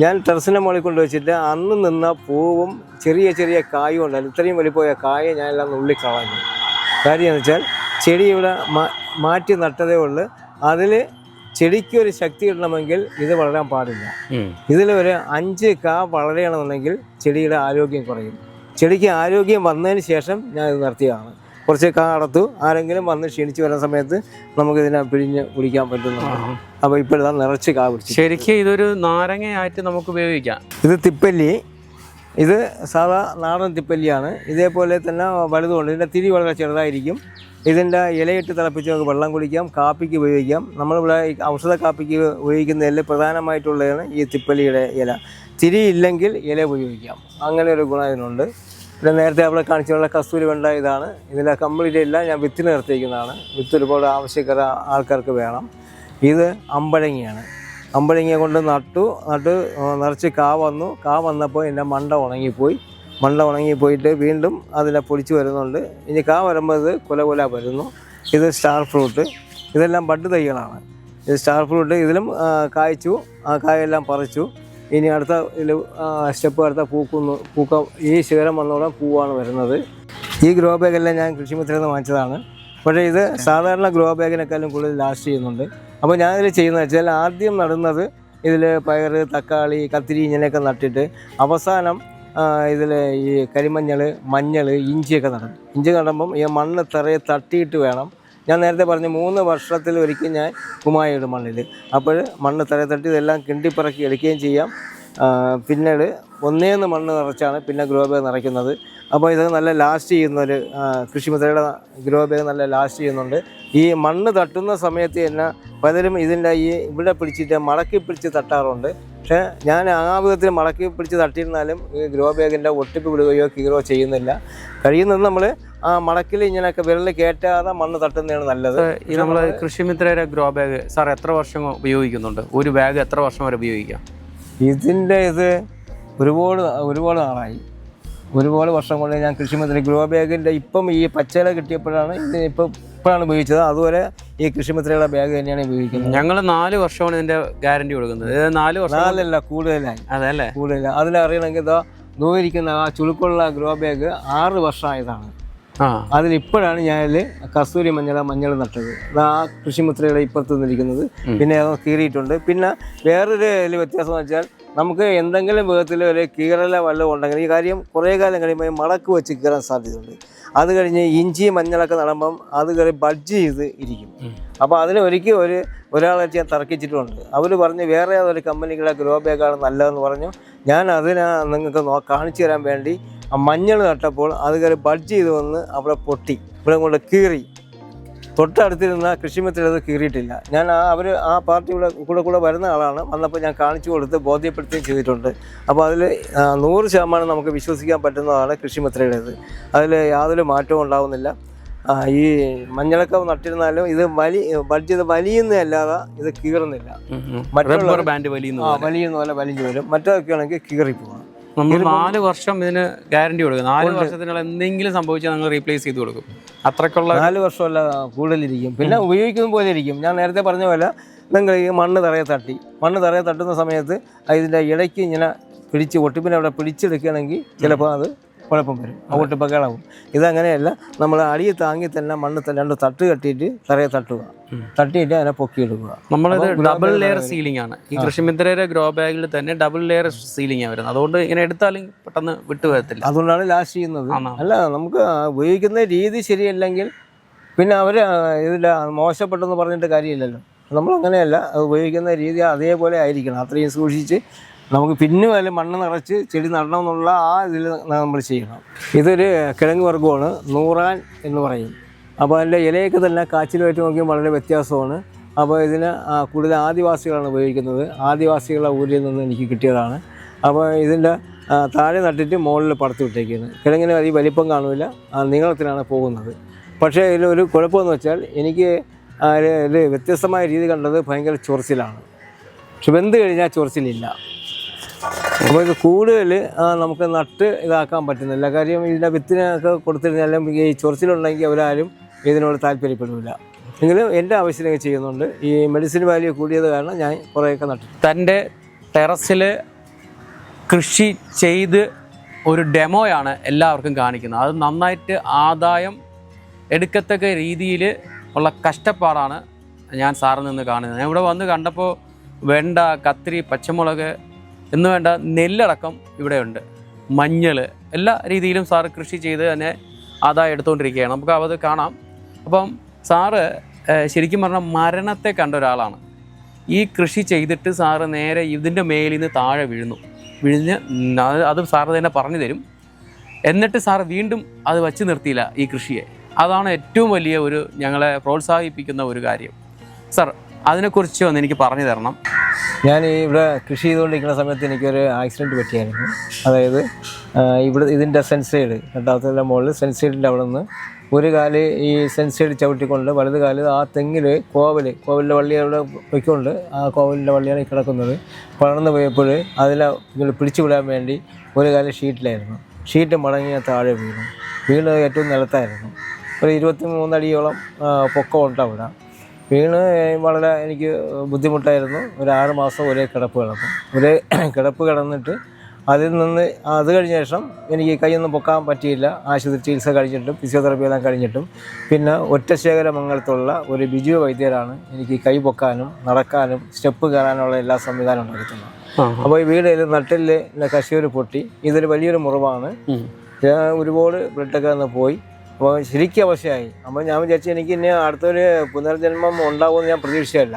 ഞാൻ ടെറസിൻ്റെ മുകളിൽ കൊണ്ടുവച്ചിട്ട് അന്ന് നിന്ന പൂവും ചെറിയ കായും ഉണ്ടായിരുന്നു. ഇത്രയും വലിപ്പമായ കായ ഞാനെല്ലാം നുള്ളിക്കളഞ്ഞു. കാര്യം എന്ന് വെച്ചാൽ ചെടി ഇവിടെ മാറ്റി നട്ടതേ ഉള്ളൂ. അതിൽ ചെടിക്കൊരു ശക്തി ഇടണമെങ്കിൽ ഇത് വളരാൻ പാടില്ല. ഇതിലൊരു 5 കാ വളരണമെന്നുണ്ടെങ്കിൽ ചെടിയുടെ ആരോഗ്യം കുറയും. ചെടിക്ക് ആരോഗ്യം വന്നതിന് ശേഷം ഞാൻ ഇത് നിർത്തിയതാണ്. കുറച്ച് കാ അടത്തു. ആരെങ്കിലും വന്ന് ക്ഷീണിച്ച് വരുന്ന സമയത്ത് നമുക്കിതിനെ പിഴിഞ്ഞ് കുടിക്കാൻ പറ്റുന്നതാണ്. അപ്പോൾ ഇപ്പോഴാ നിറച്ച് കാ പിടിച്ചു. ശരിക്കും ഇതൊരു നാരങ്ങയായിട്ട് നമുക്ക് ഉപയോഗിക്കാം. ഇത് തിപ്പല്ലി. ഇത് സാധാ നാടൻ തിപ്പല്ലിയാണ്. ഇതേപോലെ തന്നെ വലുതുകൊണ്ട് ഇതിൻ്റെ തിരി വളരെ ചെറുതായിരിക്കും. ഇതിൻ്റെ ഇലയിട്ട് തിളപ്പിച്ച് നമുക്ക് വെള്ളം കുടിക്കാം, കാപ്പിക്ക് ഉപയോഗിക്കാം. നമ്മളിവിടെ ഔഷധ കാപ്പിക്ക് ഉപയോഗിക്കുന്നതിൽ പ്രധാനമായിട്ടുള്ളതാണ് ഈ തിപ്പല്ലിയുടെ ഇല. തിരി ഇല്ലെങ്കിൽ ഇല ഉപയോഗിക്കാം. അങ്ങനെ ഒരു ഗുണം ഇതിനുണ്ട്. പിന്നെ നേരത്തെ അവിടെ കാണിച്ചുള്ള കസ്തൂരി വെണ്ട ഇതാണ്. ഇതിലെ കംപ്ലീറ്റ് എല്ലാം ഞാൻ വിത്തിന് നിർത്തിയിരിക്കുന്നതാണ്. വിത്ത് ഒരുപാട് ആൾക്കാർക്ക് വേണം. ഇത് അമ്പഴങ്ങിയാണ്. അമ്പഴങ്ങിയ കൊണ്ട് നട്ട് നിറച്ച് കാ വന്നപ്പോൾ എൻ്റെ മണ്ട ഉണങ്ങിപ്പോയിട്ട് വീണ്ടും അതിനെ പൊടിച്ച് വരുന്നുണ്ട്. ഇനി കാ വരുമ്പോൾ ഇത് കുല വരുന്നു. ഇത് സ്റ്റാർ ഫ്രൂട്ട്. ഇതെല്ലാം ബഡ് തൈകളാണ്. ഇത് സ്റ്റാർ ഫ്രൂട്ട്. ഇതിലും കായ്ച്ചു. ആ കായെല്ലാം പറിച്ചു. ഇനി അടുത്ത ഇതിൽ സ്റ്റെപ്പ് അടുത്ത ഈ ശിഖരം വന്നോടെ പൂവാണ് വരുന്നത്. ഈ ഗ്രോ ബാഗെല്ലാം ഞാൻ കൃഷിമിത്രയിൽ നിന്ന് വാങ്ങിച്ചതാണ്. പക്ഷേ ഇത് സാധാരണ ഗ്രോ ബാഗിനേക്കാളും കൂടുതൽ ലാസ്റ്റ് ചെയ്യുന്നുണ്ട്. അപ്പോൾ ഞാനിതിൽ ചെയ്യുന്നത് വെച്ചാൽ ആദ്യം നടുന്നത് ഇതിൽ പയർ, തക്കാളി, കത്തിരി ഇങ്ങനെയൊക്കെ നട്ടിട്ട് അവസാനം ഇതിൽ ഈ കരിമഞ്ഞൾ, മഞ്ഞൾ, ഇഞ്ചിയൊക്കെ നടും. ഇഞ്ചി നടുമ്പം ഈ മണ്ണ് തറയെ തട്ടിയിട്ട് വേണം. ഞാൻ നേരത്തെ പറഞ്ഞു 3 വർഷത്തിൽ ഒരിക്കൽ ഞാൻ കുമ്മായിടും മണ്ണിൽ. അപ്പോൾ മണ്ണ് തറയെ തട്ടി ഇതെല്ലാം കിണ്ടിപ്പിറക്കി എടുക്കുകയും ചെയ്യാം. പിന്നീട് ഒന്നേന്ന് മണ്ണ് നിറച്ചാണ് പിന്നെ ഗ്രോ ബാഗ് നിറയ്ക്കുന്നത്. അപ്പോൾ ഇത് നല്ല ലാസ്റ്റ് ചെയ്യുന്നൊരു കൃഷിമിത്രയുടെ ഗ്രോ ബാഗ് നല്ല ലാസ്റ്റ് ചെയ്യുന്നുണ്ട്. ഈ മണ്ണ് തട്ടുന്ന സമയത്ത് തന്നെ പലരും ഇതിൻ്റെ ഇവിടെ പിടിച്ചിട്ട് മടക്കി പിടിച്ച് തട്ടാറുണ്ട്. പക്ഷേ ഞാൻ ആ വിധത്തിൽ മടക്കി പിടിച്ച് തട്ടിയിരുന്നാലും ഈ ഗ്രോ ബാഗിൻ്റെ ഒട്ടിപ്പ് വിടുകയോ കീറോ ചെയ്യുന്നില്ല. കഴിയുന്നത് നമ്മൾ ആ മടക്കിൽ ഇങ്ങനെയൊക്കെ വിരൽ കയറ്റാതെ മണ്ണ് തട്ടുന്നതാണ് നല്ലത്. ഈ നമ്മൾ കൃഷിമിത്രയുടെ ഗ്രോ ബാഗ് സാർ എത്ര വർഷം ഉപയോഗിക്കുന്നുണ്ട്? ഒരു ബാഗ് എത്ര വർഷം വരെ ഉപയോഗിക്കാം? ഇതിൻ്റെ ഇത് ഒരുപാട് നാളായി. ഒരുപാട് വർഷം കൊണ്ട് ഞാൻ കൃഷിമിത്ര ഗ്രോ ബാഗിൻ്റെ ഇപ്പം ഈ പച്ചയില കിട്ടിയപ്പോഴാണ് ഇപ്പോഴാണ് ഉപയോഗിച്ചത്. അതുവരെ ഈ കൃഷിമിത്രയുടെ ബാഗ് തന്നെയാണ് ഉപയോഗിക്കുന്നത്. ഞങ്ങൾ 4 വർഷമാണ് ഇതിൻ്റെ ഗ്യാരണ്ടി കൊടുക്കുന്നത്. 4 വർഷം 4 അല്ല കൂടുതലായി. അതല്ലേ? കൂടുതലായി. അതിലറിയണമെങ്കിൽ ഇതാ നോയിരിക്കുന്ന ആ ചുളുക്കുള്ള ഗ്രോ ബാഗ് 6 വർഷമായതാണ്. ആ അതിലിപ്പോഴാണ് ഞാൻ കസ്തൂരി മഞ്ഞൾ നട്ടത്. അത് ആ കൃഷിമിത്രയുടെ ഇപ്പുറത്ത് നിന്നിരിക്കുന്നത്. പിന്നെ അത് കീറിയിട്ടുണ്ട്. പിന്നെ വേറൊരു വ്യത്യാസം എന്ന് വെച്ചാൽ നമുക്ക് എന്തെങ്കിലും വിധത്തിൽ ഒരു കീറല വല്ലതും ഉണ്ടെങ്കിൽ ഈ കാര്യം കുറേ കാലം കഴിയുമ്പോൾ മടക്ക് വെച്ച് കീറാൻ സാധ്യതയുണ്ട്. അത് കഴിഞ്ഞ് ഇഞ്ചി മഞ്ഞളൊക്കെ നടുമ്പം അത് കയറി ബഡ്ജ് ചെയ്ത് ഇരിക്കും. അപ്പോൾ അതിന് ഒരാളെ ഞാൻ തർക്കിച്ചിട്ടുണ്ട്. അവർ പറഞ്ഞ് വേറെ ഏതൊരു കമ്പനികളെ ഗ്രോ ബാഗാണ് നല്ലതെന്ന് പറഞ്ഞു. ഞാൻ അതിനെ നിങ്ങൾക്ക് കാണിച്ചു തരാൻ വേണ്ടി ആ മഞ്ഞൾ നട്ടപ്പോൾ അത് കയറി ബഡ്ജ് ചെയ്ത് വന്ന് അവിടെ പൊട്ടി, ഇവിടെ കൊണ്ട് കീറി. തൊട്ടടുത്തിരുന്ന കൃഷിമിത്രത്തിൽ അത് കീറിയിട്ടില്ല. ഞാൻ ആ പാർട്ടിയുടെ കൂടെ വരുന്ന ആളാണ്. വന്നപ്പോൾ ഞാൻ കാണിച്ചു കൊടുത്ത് ബോധ്യപ്പെടുത്തുകയും ചെയ്തിട്ടുണ്ട്. അപ്പോൾ അതിൽ 100% നമുക്ക് വിശ്വസിക്കാൻ പറ്റുന്നതാണ് കൃഷിമിത്രയുടേത്. അതിൽ യാതൊരു മാറ്റവും ഉണ്ടാകുന്നില്ല. ഈ മഞ്ഞളൊക്കെ നട്ടിരുന്നാലും ഇത് ബഡ്ജ് ചെയ്ത് വലിയുന്നതല്ലാതെ ഇത് കീറുന്നില്ല. മറ്റുള്ള വലിയുന്ന പോലെ വലിഞ്ഞു വരും. മറ്റൊക്കെ ആണെങ്കിൽ കീറിപ്പോവാം. നമ്മൾ 4 വർഷം ഇതിന് ഗ്യാരണ്ടി കൊടുക്കും. 4 വർഷത്തിനുള്ള എന്തെങ്കിലും സംഭവിച്ചാൽ നിങ്ങൾ റീപ്ലേസ് ചെയ്ത് കൊടുക്കും. അത്രക്കുള്ള 4 വർഷമല്ല കൂടുതലിരിക്കും. പിന്നെ ഉപയോഗിക്കുന്ന പോലെ ഇരിക്കും. ഞാൻ നേരത്തെ പറഞ്ഞ പോലെ നിങ്ങൾ ഈ മണ്ണ് തറയെ തട്ടുന്ന സമയത്ത് ഇതിൻ്റെ ഇടയ്ക്ക് ഇങ്ങനെ പിടിച്ച് പൊട്ടി പിന്നെ അവിടെ പിടിച്ചെടുക്കുകയാണെങ്കിൽ ചിലപ്പോൾ അത് കുഴപ്പം വരും, അങ്ങോട്ട് പകലാവും. ഇതങ്ങനെയല്ല, നമ്മൾ അടിയിൽ താങ്ങി തന്നെ മണ്ണ് 2 തട്ട് കെട്ടിയിട്ട് തറയെ തട്ടിയിട്ട് അതിനെ പൊക്കിയെടുക്കുക. നമ്മളിത് ഡബിൾ ലെയർ സീലിംഗ് ആണ്. ഈ കൃഷിമിത്രയുടെ ഗ്രോ ബാഗിൽ തന്നെ ഡബിൾ ലെയർ സീലിംഗ് ആണ് വരുന്നത്. അതുകൊണ്ട് ഇങ്ങനെ എടുത്താലും പെട്ടെന്ന് വിട്ടുവരത്തില്ല. അതുകൊണ്ടാണ് ലാസ്റ്റ് ചെയ്യുന്നത്. അല്ല, നമുക്ക് ഉപയോഗിക്കുന്ന രീതി ശരിയല്ലെങ്കിൽ പിന്നെ അവർ ഇതിൽ മോശപ്പെട്ടെന്ന് പറഞ്ഞിട്ട് കാര്യമില്ലല്ലോ. നമ്മളങ്ങനെയല്ല, അത് ഉപയോഗിക്കുന്ന രീതി അതേപോലെ ആയിരിക്കണം. അത്രയും സൂക്ഷിച്ച് നമുക്ക് പിന്നെ വല്ല മണ്ണ് നിറച്ച് ചെടി നടണമെന്നുള്ള ആ ഇതിൽ നമ്മൾ ചെയ്യണം. ഇതൊരു കിഴങ്ങ് വർഗ്ഗമാണ്, നൂറാൻ എന്ന് പറയും. അപ്പോൾ അതിൻ്റെ ഇലയൊക്കെ തന്നെ കാച്ചിലുമായിട്ട് നോക്കിയാൽ വളരെ വ്യത്യാസമാണ്. അപ്പോൾ ഇതിന് കൂടുതൽ ആദിവാസികളാണ് ഉപയോഗിക്കുന്നത്. ആദിവാസികളുടെ ഊരിൽ നിന്ന് എനിക്ക് കിട്ടിയതാണ്. അപ്പോൾ ഇതിൻ്റെ താഴെ നട്ടിട്ട് മുകളിൽ പടർത്തി വിട്ടേക്കുന്നത്. കിഴങ്ങിന് വലിയ വലിപ്പം കാണില്ല, നീളത്തിലാണ് പോകുന്നത്. പക്ഷേ ഇതിലൊരു കുഴപ്പമെന്ന് വെച്ചാൽ എനിക്ക് ഒരു വ്യത്യസ്തമായ രീതി കണ്ടത് ഭയങ്കര ചൊറിച്ചിലാണ്. പക്ഷെ വെന്ത് കഴിഞ്ഞാൽ ചൊറിച്ചിലില്ല. അപ്പോൾ ഇത് കൂടുതൽ നമുക്ക് നട്ട് ഇതാക്കാൻ പറ്റുന്നില്ല. കാര്യം ഇതിൻ്റെ വിത്തിനൊക്കെ കൊടുത്തിരുന്നാലും ഈ ചൊറിച്ചിലുണ്ടെങ്കിൽ അവരാരും ഇതിനോട് താല്പര്യപ്പെടില്ല. എങ്കിലും എൻ്റെ ആവശ്യത്തിനൊക്കെ ചെയ്യുന്നുണ്ട്. ഈ മെഡിസിൻ വാല്യൂ കൂടിയത് കാരണം ഞാൻ കുറേയൊക്കെ നട്ടു. തൻ്റെ ടെറസിൽ കൃഷി ചെയ്ത് ഒരു ഡെമോയാണ് എല്ലാവർക്കും കാണിക്കുന്നത്. അത് നന്നായിട്ട് ആദായം എടുക്കത്തക്ക രീതിയിൽ ഉള്ള കഷ്ടപ്പാടാണ് ഞാൻ സാറിൽ നിന്ന് കാണുന്നത്. ഞാൻ ഇവിടെ വന്ന് കണ്ടപ്പോൾ വെണ്ട, കത്തിരി, പച്ചമുളക് എന്ന് വേണ്ട നെല്ലടക്കം ഇവിടെയുണ്ട്, മഞ്ഞൾ, എല്ലാ രീതിയിലും സാറ് കൃഷി ചെയ്ത് തന്നെ ആദായം എടുത്തുകൊണ്ടിരിക്കുകയാണ്. നമുക്ക് അത് കാണാം. അപ്പം സാറ് ശരിക്കും പറഞ്ഞാൽ മരണത്തെ കണ്ട ഒരാളാണ്. ഈ കൃഷി ചെയ്തിട്ട് സാറ് നേരെ ഇതിൻ്റെ മേലിൽ നിന്ന് താഴെ വിഴിഞ്ഞ് അത് സാറ് തന്നെ പറഞ്ഞു തരും. എന്നിട്ട് സാറ് വീണ്ടും അത് വച്ച് നിർത്തിയില്ല ഈ കൃഷിയെ. അതാണ് ഏറ്റവും വലിയ ഞങ്ങളെ പ്രോത്സാഹിപ്പിക്കുന്ന ഒരു കാര്യം. സാർ, അതിനെക്കുറിച്ച് ഒന്ന് എനിക്ക് പറഞ്ഞു തരണം. ഞാൻ ഇവിടെ കൃഷി ചെയ്തുകൊണ്ടിരിക്കുന്ന സമയത്ത് എനിക്കൊരു ആക്സിഡൻറ്റ് പറ്റിയായിരുന്നു. അതായത് ഇതിൻ്റെ സെൻസൈഡ്, രണ്ടാമത്തെ മുകളിൽ സെൻസൈഡിൻ്റെ അവിടെ നിന്ന് ഒരു കാല് ഈ സെൻസൈഡ് ചവിട്ടിക്കൊണ്ട് വലത് കാല് ആ തെങ്ങിൽ കോവലിൻ്റെ വള്ളി അവിടെ പൊയ്ക്കൊണ്ട് ആ കോവലിൻ്റെ വള്ളിയാണ് കിടക്കുന്നത്. പടർന്നു പോയപ്പോൾ അതിനെ പിടിച്ചു വിടാൻ വേണ്ടി ഒരു കാല് ഷീറ്റിലായിരുന്നു. ഷീറ്റ് മടങ്ങി താഴെ വീണ് ഏറ്റവും നിലത്തായിരുന്നു. ഒരു 23 അടിയോളം പൊക്കമുണ്ട് അവിടെ. വീണ് വളരെ എനിക്ക് ബുദ്ധിമുട്ടായിരുന്നു. ഒരു 6 മാസം ഒരേ കിടപ്പ് കിടന്നിട്ട് അത് കഴിഞ്ഞ ശേഷം എനിക്ക് കൈയൊന്നും പൊക്കാൻ പറ്റിയില്ല. ആശുപത്രി ചികിത്സ കഴിഞ്ഞിട്ടും ഫിസിയോതെറാപ്പി എല്ലാം കഴിഞ്ഞിട്ടും പിന്നെ ഒറ്റശേഖരമംഗലത്തുള്ള ഒരു ബിജു വൈദ്യരാണ് എനിക്ക് കൈ പൊക്കാനും നടക്കാനും സ്റ്റെപ്പ് കയറാനുള്ള എല്ലാ സംവിധാനം ഉണ്ടാക്കുന്നത്. അപ്പോൾ ഈ വീട് നട്ടില് കശിയൊരു പൊട്ടി, ഇതൊരു വലിയൊരു മുറിവാണ്. ഒരുപാട് ബ്ലഡൊക്കെ ഒന്ന് പോയി. അപ്പോൾ ശരിക്കും അവശയായി. അപ്പോൾ ഞാൻ വിചാരിച്ചു എനിക്ക് ഇനി അടുത്തൊരു പുനർജന്മം ഉണ്ടാകുമെന്ന് ഞാൻ പ്രതീക്ഷിച്ചല്ല.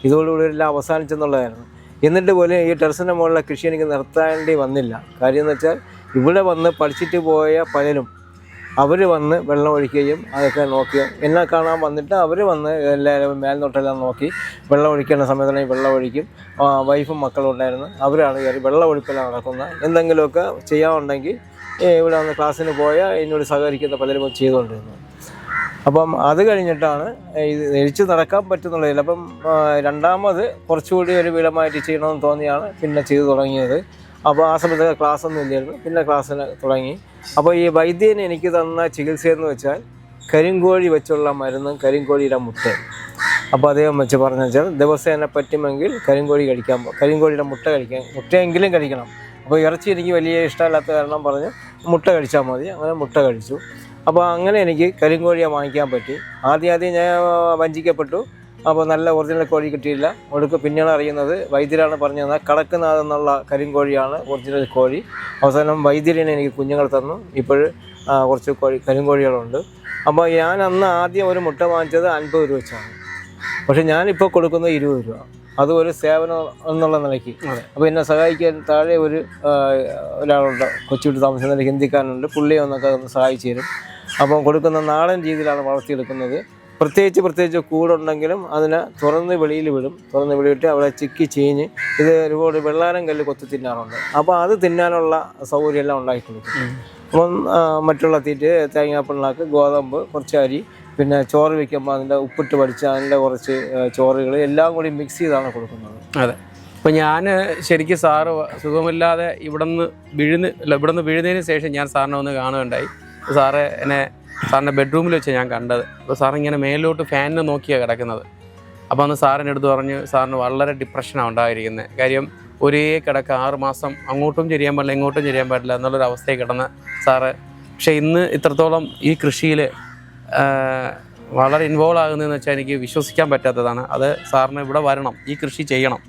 ഇതോടുകൂടി എല്ലാം അവസാനിച്ചെന്നുള്ളതായിരുന്നു. എന്നിട്ട് പോലും ഈ ടെറസിൻ്റെ മുകളിലെ കൃഷി എനിക്ക് നിർത്തേണ്ടി വന്നില്ല. കാര്യം എന്ന് വെച്ചാൽ ഇവിടെ വന്ന് പഠിച്ചിട്ട് പോയ പലരും അവർ വന്ന് വെള്ളം ഒഴിക്കുകയും അതൊക്കെ നോക്കി എന്നെ കാണാൻ വന്നിട്ട് അവർ വന്ന് എല്ലാവരും മേൽനോട്ടെല്ലാം നോക്കി വെള്ളം ഒഴിക്കേണ്ട സമയത്താണെങ്കിൽ വെള്ളം ഒഴിക്കും. വൈഫും മക്കളും ഉണ്ടായിരുന്നു. അവരാണ് കയറി വെള്ളം ഒഴിപ്പെല്ലാം നടക്കുന്നത്. എന്തെങ്കിലുമൊക്കെ ചെയ്യാനുണ്ടെങ്കിൽ ഇവിടെ വന്ന് ക്ലാസ്സിന് പോയാൽ എന്നോട് സഹകരിക്കുന്ന പലരും ചെയ്തുകൊണ്ടിരുന്നത്. അപ്പം അത് കഴിഞ്ഞിട്ടാണ് ഇത് എഴിച്ച് നടക്കാൻ പറ്റുന്നുള്ളതില്ല. അപ്പം രണ്ടാമത് കുറച്ചുകൂടി ഒരു വിളമായിട്ട് ചെയ്യണമെന്ന് തോന്നിയാണ് പിന്നെ ചെയ്തു തുടങ്ങിയത്. അപ്പോൾ ആ സമയത്ത് ക്ലാസ്സൊന്നും ഇല്ലായിരുന്നു. പിന്നെ ക്ലാസ്സിന് തുടങ്ങി. അപ്പോൾ ഈ വൈദ്യന് എനിക്ക് തന്ന ചികിത്സയെന്ന് വെച്ചാൽ കരിങ്കോഴി വെച്ചുള്ള മരുന്നും കരിങ്കോഴിയുടെ മുട്ട. അപ്പോൾ അദ്ദേഹം വെച്ച് പറഞ്ഞു വെച്ചാൽ ദിവസേന പറ്റുമെങ്കിൽ കരിങ്കോഴിയുടെ മുട്ടയെങ്കിലും കഴിക്കണം. അപ്പോൾ ഇറച്ചി എനിക്ക് വലിയ ഇഷ്ടമില്ലാത്ത കാരണം പറഞ്ഞ് മുട്ട കഴിച്ചാൽ മതി. അങ്ങനെ മുട്ട കഴിച്ചു. അപ്പോൾ അങ്ങനെ എനിക്ക് കരിങ്കോഴിയെ വാങ്ങിക്കാൻ പറ്റി. ആദ്യം ഞാൻ വഞ്ചിക്കപ്പെട്ടു. അപ്പോൾ നല്ല ഒറിജിനൽ കോഴി കിട്ടിയില്ല. ഒടുക്ക് പിന്നെയാണ് അറിയുന്നത്, വൈദ്യരാണ് പറഞ്ഞു തന്നാൽ കടക്കനാഥ് എന്നുള്ള കരിങ്കോഴിയാണ് ഒറിജിനൽ കോഴി. അവസാനം വൈദ്യരിനെ എനിക്ക് കുഞ്ഞുങ്ങൾ തന്നു. ഇപ്പോൾ കുറച്ച് കരിങ്കോഴികളുണ്ട്. അപ്പോൾ ഞാൻ അന്ന് ആദ്യം ഒരു മുട്ട വാങ്ങിച്ചത് 50 രൂപ വെച്ചാണ്. പക്ഷേ ഞാനിപ്പോൾ കൊടുക്കുന്നത് 20 രൂപ. അത് ഒരു സേവനം എന്നുള്ള നിലയ്ക്ക്. അപ്പോൾ എന്നെ സഹായിക്കാൻ താഴെ ഒരാളുണ്ട്, കൊച്ചുവിട്ട് താമസിക്കുന്ന ഒരു ഹിന്ദിക്കാരനുണ്ട്. പുള്ളി ഒന്നൊക്കെ സഹായിച്ചു തരും. അപ്പം കൊടുക്കുന്ന നാടൻ രീതിയിലാണ് വളർത്തിയെടുക്കുന്നത്. പ്രത്യേകിച്ച് കൂടുണ്ടെങ്കിലും അതിനെ തുറന്ന് വെളിയിൽ വിടും. തുറന്ന് വെളിയിട്ട് അവിടെ ചിക്കി ചീഞ്ഞ് ഇത് ഒരുപാട് വെള്ളാരം കല്ല് കൊത്തി തിന്നാറുണ്ട്. അപ്പോൾ അത് തിന്നാനുള്ള സൗകര്യം എല്ലാം ഉണ്ടാക്കി കൊടുക്കും. അപ്പം മറ്റുള്ള തീറ്റ്, തേങ്ങാപ്പിണ്ണാക്ക്, ഗോതമ്പ്, കുറച്ച് അരി, പിന്നെ ചോറ് വയ്ക്കുമ്പോൾ അതിൻ്റെ ഉപ്പിട്ട് പഠിച്ച് അതിൻ്റെ കുറച്ച് ചോറുകൾ എല്ലാം കൂടി മിക്സ് ചെയ്താണ് കൊടുക്കുന്നത്. അതെ. അപ്പോൾ ഞാൻ ശരിക്കും സാറ് സുഖമില്ലാതെ ഇവിടുന്ന് വീഴുന്നതിന് ശേഷം ഞാൻ സാറിനെ ഒന്ന് കാണുകയുണ്ടായി. സാറ് സാറിൻ്റെ ബെഡ്റൂമിൽ വെച്ച് ഞാൻ കണ്ടത്. അപ്പോൾ സാറിങ്ങനെ മേലോട്ട് ഫാനിനെ നോക്കിയാണ് കിടക്കുന്നത്. അപ്പോൾ അന്ന് സാറിൻ്റെ അടുത്ത് പറഞ്ഞ് സാറിന് വളരെ ഡിപ്രഷനാണ് ഉണ്ടായിരിക്കുന്നത്. കാര്യം ഒരേ കിടക്ക 6 മാസം അങ്ങോട്ടും ചെരിയാൻ പാടില്ല ഇങ്ങോട്ടും ചെരിയാൻ പാടില്ല എന്നുള്ളൊരു അവസ്ഥയിൽ കിടന്ന് സാറ്. പക്ഷേ ഇന്ന് ഇത്രത്തോളം ഈ കൃഷിയിൽ വളരെ ഇൻവോൾവ് ആകുന്നതെന്ന് വെച്ചാൽ എനിക്ക് വിശ്വസിക്കാൻ പറ്റാത്തതാണ്. അത് സാറിന് ഇവിടെ വരണം, ഈ കൃഷി ചെയ്യണം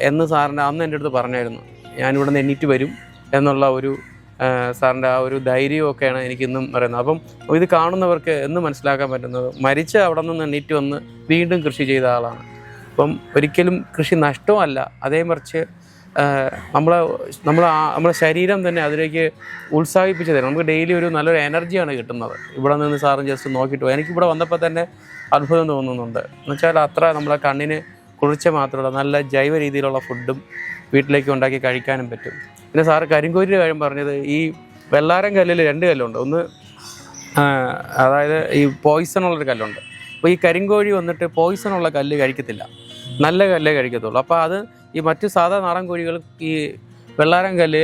എന്ന് സാറിൻ്റെ അന്ന് എൻ്റെ അടുത്ത് പറഞ്ഞായിരുന്നു. ഞാനിവിടെ നിന്ന് എണീറ്റ് വരും എന്നുള്ള ഒരു സാറിൻ്റെ ആ ഒരു ധൈര്യമൊക്കെയാണ് എനിക്കിന്നും പറയുന്നത്. അപ്പം ഇത് കാണുന്നവർക്ക് എന്ന് മനസ്സിലാക്കാൻ പറ്റുന്നത്, മരിച്ച അവിടെ നിന്ന് എണീറ്റ് വന്ന് വീണ്ടും കൃഷി ചെയ്ത ആളാണ്. അപ്പം ഒരിക്കലും കൃഷി നഷ്ടമല്ല, അതേ മറിച്ച് നമ്മളെ ശരീരം തന്നെ അതിലേക്ക് ഉത്സാഹിപ്പിച്ച് തരും. നമുക്ക് ഡെയിലി ഒരു നല്ലൊരു എനർജിയാണ് കിട്ടുന്നത്. ഇവിടെ നിന്ന് സാറും ജസ്റ്റ് നോക്കിയിട്ട് പോയി. എനിക്കിവിടെ വന്നപ്പോൾ തന്നെ അത്ഭുതം തോന്നുന്നുണ്ട്. എന്നുവെച്ചാൽ അത്ര നമ്മളെ കണ്ണിന് കുളിർച്ച മാത്രമല്ല, നല്ല ജൈവ രീതിയിലുള്ള ഫുഡും വീട്ടിലേക്ക് ഉണ്ടാക്കി കഴിക്കാനും പറ്റും. പിന്നെ സാറ് കരിങ്കോഴിയുടെ കാര്യം പറഞ്ഞത്, ഈ വെള്ളാരം കല്ലിൽ 2 കല്ലുണ്ട്. ഒന്ന് അതായത് ഈ പോയിസണുള്ളൊരു കല്ലുണ്ട്. അപ്പോൾ ഈ കരിങ്കോഴി വന്നിട്ട് പോയിസണുള്ള കല്ല് കഴിക്കത്തില്ല, നല്ല കല്ലേ കഴിക്കത്തുള്ളൂ. അപ്പോൾ അത് ഈ മറ്റ് സാധാ നാടൻ കോഴികൾ ഈ വെള്ളാരം കല്ല്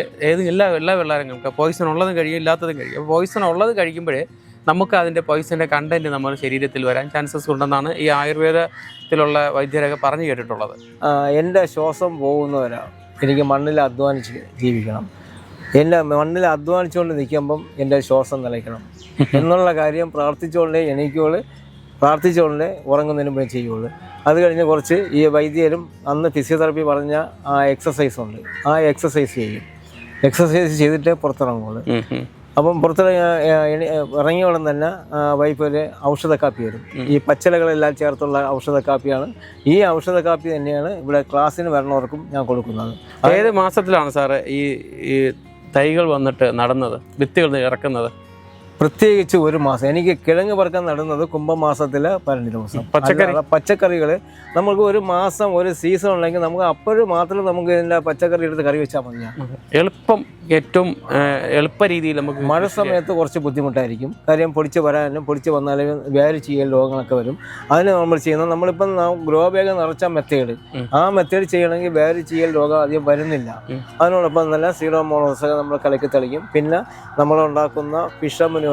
എല്ലാ വെള്ളാരം കല്ല് പോയിസൺ ഉള്ളതും കഴിയും ഇല്ലാത്തതും കഴിയും. അപ്പോൾ പോയിസൺ ഉള്ളത് കഴിക്കുമ്പോഴേ നമുക്ക് അതിൻ്റെ പോയിസൻ്റെ കണ്ടൻറ്റ് നമ്മുടെ ശരീരത്തിൽ വരാൻ ചാൻസസ് ഉണ്ടെന്നാണ് ഈ ആയുർവേദത്തിലുള്ള വൈദ്യരൊക്കെ പറഞ്ഞു കേട്ടിട്ടുള്ളത്. എൻ്റെ ശ്വാസം പോകുന്നവരാണ്. എനിക്ക് മണ്ണിൽ അധ്വാനിച്ച് ജീവിക്കണം. എൻ്റെ മണ്ണിൽ അധ്വാനിച്ചുകൊണ്ട് നിൽക്കുമ്പം എൻ്റെ ശ്വാസം നിലയ്ക്കണം എന്നുള്ള കാര്യം പ്രാർത്ഥിച്ചുകൊണ്ടേ എണീക്കുള്ളൂ, പ്രാർത്ഥിച്ചുകൊണ്ടേ ഉറങ്ങുന്നതിന് മുമ്പേ ചെയ്യുള്ളൂ. അത് കഴിഞ്ഞ് കുറച്ച് ഈ വൈദ്യരും അന്ന് ഫിസിയോതെറാപ്പി പറഞ്ഞ ആ എക്സസൈസ് ഉണ്ട്, ആ എക്സസൈസ് ചെയ്യും. എക്സസൈസ് ചെയ്തിട്ടേ പുറത്തിറങ്ങുള്ളൂ. അപ്പം ഇറങ്ങിയോളം തന്നെ വൈഫ് ഒരു ഔഷധ കാപ്പി വരും. ഈ പച്ചിലകളെല്ലാം ചേർത്തുള്ള ഔഷധ കാപ്പിയാണ്. ഈ ഔഷധ കാപ്പി തന്നെയാണ് ഇവിടെ ക്ലാസ്സിന് വരണവർക്കും ഞാൻ കൊടുക്കുന്നത്. ഏത് മാസത്തിലാണ് സാറ് ഈ തൈകൾ വന്നിട്ട് നടന്നത്, വിത്തുകൾ ഇറക്കുന്നത്? പ്രത്യേകിച്ച് ഒരു മാസം. എനിക്ക് കിഴങ്ങ് പറക്കാൻ നടുന്നത് കുംഭമാസത്തിലെ 12 ദിവസം. പച്ചക്കറികൾ നമുക്ക് ഒരു മാസം ഒരു സീസൺ ഉണ്ടെങ്കിൽ നമുക്ക് അപ്പോഴും മാത്രം നമുക്ക് ഇതിൻ്റെ പച്ചക്കറി എടുത്ത് കറി വെച്ചാൽ മതി. എളുപ്പം, ഏറ്റവും എളുപ്പ രീതിയിൽ നമുക്ക്. മഴ സമയത്ത് കുറച്ച് ബുദ്ധിമുട്ടായിരിക്കും. കാര്യം പൊടിച്ച് വരാനും പൊടിച്ച് വന്നാലും വേര് ചെയ്യൽ രോഗങ്ങളൊക്കെ വരും. അതിന് നമ്മൾ ചെയ്യുന്നത്, നമ്മളിപ്പം ഗ്രോ ബാഗ് നിറച്ച മെത്തേഡ്, ആ മെത്തേഡ് ചെയ്യണമെങ്കിൽ വേര് ചെയ്യൽ രോഗം അധികം വരുന്നില്ല. അതിനോടൊപ്പം നല്ല സീറോമോണോസ് നമ്മൾ കലക്കി തെളിക്കും. പിന്നെ നമ്മളുണ്ടാക്കുന്ന ഫിഷമിനോയും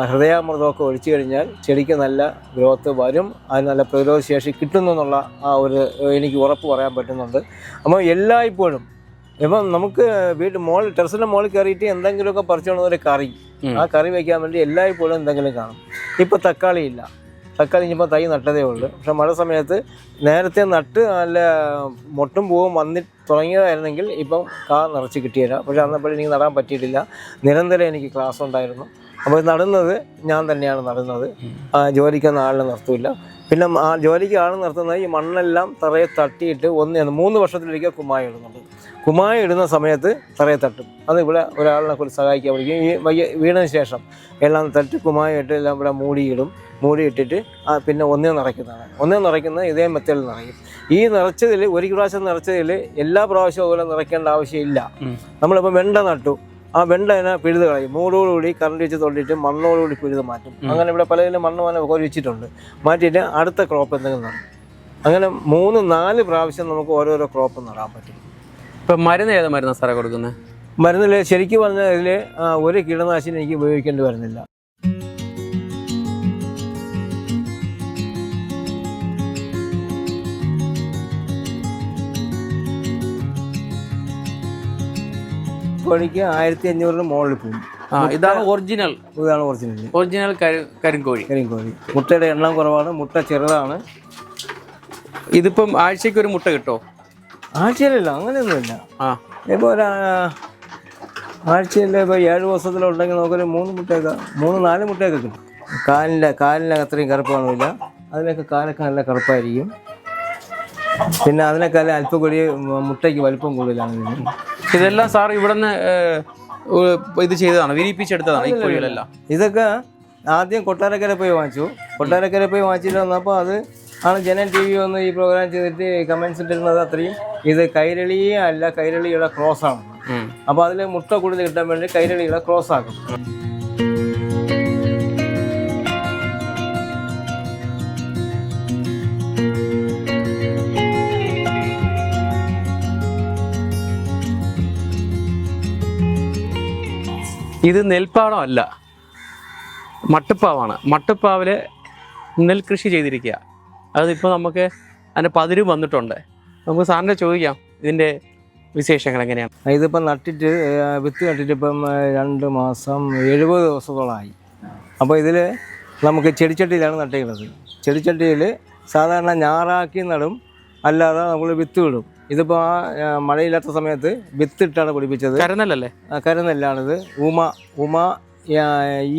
ഹൃദയാമൃതമൊക്കെ ഒഴിച്ചു കഴിഞ്ഞാൽ ചെടിക്ക് നല്ല ഗ്രോത്ത് വരും. അതിന് നല്ല പ്രതിരോധശേഷി കിട്ടുന്നു എന്നുള്ള ആ ഒരു എനിക്ക് ഉറപ്പ് പറയാൻ പറ്റുന്നുണ്ട്. അപ്പോൾ എല്ലായ്പ്പോഴും ഇപ്പം നമുക്ക് ടെറസിൻ്റെ മുകളിൽ കയറിയിട്ട് എന്തെങ്കിലുമൊക്കെ പറിച്ചുകൊണ്ട് ഒരു കറി, ആ കറി വയ്ക്കാൻ വേണ്ടി എല്ലായ്പ്പോഴും എന്തെങ്കിലും കാണും. ഇപ്പോൾ തക്കാളി ഇല്ല, തക്കാളി ഇനിയിപ്പോൾ തൈ നട്ടതേ ഉള്ളൂ. പക്ഷെ മഴ സമയത്ത് നേരത്തെ നട്ട് നല്ല മൊട്ടും പൂവും തുടങ്ങിയതായിരുന്നെങ്കിൽ ഇപ്പം നിറച്ച് കിട്ടിയില്ല. പക്ഷെ അന്നപ്പോഴും എനിക്ക് നടാൻ പറ്റിയിട്ടില്ല. നിരന്തരം എനിക്ക് ക്ലാസ് ഉണ്ടായിരുന്നു. അപ്പോൾ നടുന്നത് ഞാൻ തന്നെയാണ് നടുന്നത്, ജോലിക്കൊന്നും ആളിനെ നിർത്തില്ല. പിന്നെ ആ ജോലിക്ക് ആൾ നിർത്തുന്നത് ഈ മണ്ണെല്ലാം തറയെ തട്ടിയിട്ട് 3 വർഷത്തിലൊരിക്കൽ കുമ്മായി ഇടുന്നുണ്ട്. കുമ്മായി ഇടുന്ന സമയത്ത് തറയെ തട്ടും. അത് ഇവിടെ ഒരാളിനെ കൂടി സഹായിക്കാൻ പഠിക്കും. ഈ വീണതിന് ശേഷം എല്ലാം തട്ടി കുമ്മായി ഇട്ട് എല്ലാം ഇവിടെ മൂടിയിട്ടിട്ട് പിന്നെ ഒന്നേ നിറയ്ക്കുന്നത് ഇതേ മെത്തേഡിൽ നിറയും. ഈ നിറച്ചതിൽ ഒരു പ്രാവശ്യം നിറച്ചതിൽ എല്ലാ പ്രാവശ്യവും അതുപോലെ നിറയ്ക്കേണ്ട ആവശ്യമില്ല. നമ്മളിപ്പോൾ വെണ്ട നട്ടു, ആ വെണ്ട അതിനെ പിഴുത് കളയും. മൂടോടുകൂടി കറണ്ട് വെച്ച് തൊണ്ടിട്ട് മണ്ണോടുകൂടി പിഴുത് മാറ്റും. അങ്ങനെ ഇവിടെ പലതിലും മണ്ണ് കോരി വെച്ചിട്ടുണ്ട്. മാറ്റിയിട്ട് അടുത്ത ക്രോപ്പ് എന്തെങ്കിലും നടും. അങ്ങനെ 3-4 പ്രാവശ്യം നമുക്ക് ഓരോരോ ക്രോപ്പ് നടാൻ പറ്റും. ഇപ്പം മരുന്ന് ഏത് മരുന്നാണ് സാറേ കൊടുക്കുന്നത്? മരുന്നിൽ ശരിക്കും പറഞ്ഞാൽ ഇതിൽ ഒരു കീടനാശിനി എനിക്ക് ഉപയോഗിക്കേണ്ടി വരുന്നില്ല. കോഴിക്ക് 1500 മുകളിൽ പോകും. ഇതാണ് ഒറിജിനൽ കരിങ്കോഴി. മുട്ടയുടെ എണ്ണം കുറവാണ്, മുട്ട ചെറുതാണ്. ഇതിപ്പം ആഴ്ചക്ക് ഒരു മുട്ട കിട്ടോ? ആഴ്ചയിലല്ല, അങ്ങനെയൊന്നുമില്ല. ഇപ്പോൾ ആഴ്ചയിൽ ഇപ്പോൾ 7 ദിവസത്തിലുണ്ടെങ്കിൽ നമുക്കൊരു 3-4 മുട്ടയൊക്കെ കിട്ടും. കാലിന് അത്രയും കറുപ്പ് കാണില്ല, അതിനൊക്കെ കാലൊക്കെ നല്ല കറുപ്പായിരിക്കും. പിന്നെ അതിനേക്കാളും അല്പം കൂടി മുട്ടയ്ക്ക് വലിപ്പം കൂടുതലാണ് ഇതിന്. ഇതെല്ലാം സാർ ഇവിടെ നിന്ന് ഇത് ചെയ്തതാണ്, വിരിപ്പിച്ചെടുത്തതാണ് ഈ കോഴികളെല്ലാം? ഇതൊക്കെ ആദ്യം കൊട്ടാരക്കര പോയി വാങ്ങിച്ചിട്ട് വന്നപ്പോൾ അത് ആണ് ജനൻ TV വന്ന് ഈ പ്രോഗ്രാം ചെയ്തിട്ട് കമൻസ് ഇട്ടിരുന്നത് അത്രയും ഇത് കൈരളിയേ അല്ല, കൈരളിയുടെ ക്രോസ് ആണ്. അപ്പോൾ അതിൽ മുട്ട കൂടുതൽ കിട്ടാൻ വേണ്ടി കൈരളിയുടെ ക്രോസ് ആക്കും. ഇത് നെൽപ്പാടമല്ല, മട്ടുപ്പാവാണ്. മട്ടുപ്പാവിൽ നെൽകൃഷി ചെയ്തിരിക്കുക. അതിപ്പോൾ നമുക്ക് അതിൻ്റെ പതിരും വന്നിട്ടുണ്ട്. നമുക്ക് സാറിനെ ചോദിക്കാം ഇതിൻ്റെ വിശേഷങ്ങൾ എങ്ങനെയാണ്. ഇതിപ്പം വിത്ത് നട്ടിട്ട് ഇപ്പം 2 മാസം 70 ദിവസത്തോളമായി. അപ്പോൾ ഇതിൽ നമുക്ക് ചെടിച്ചട്ടിയിലാണ് നട്ടിക്കുന്നത്. ചെടിച്ചട്ടിയിൽ സാധാരണ ഞാറാക്കി നടും, അല്ലാതെ നമ്മൾ വിത്ത് വിടും. ഇതിപ്പോൾ മഴയില്ലാത്ത സമയത്ത് വിത്തിട്ടാണ് പിടിപ്പിച്ചത്. കരനെല്ലല്ലേ? കരനെല്ലാണിത്. ഉമ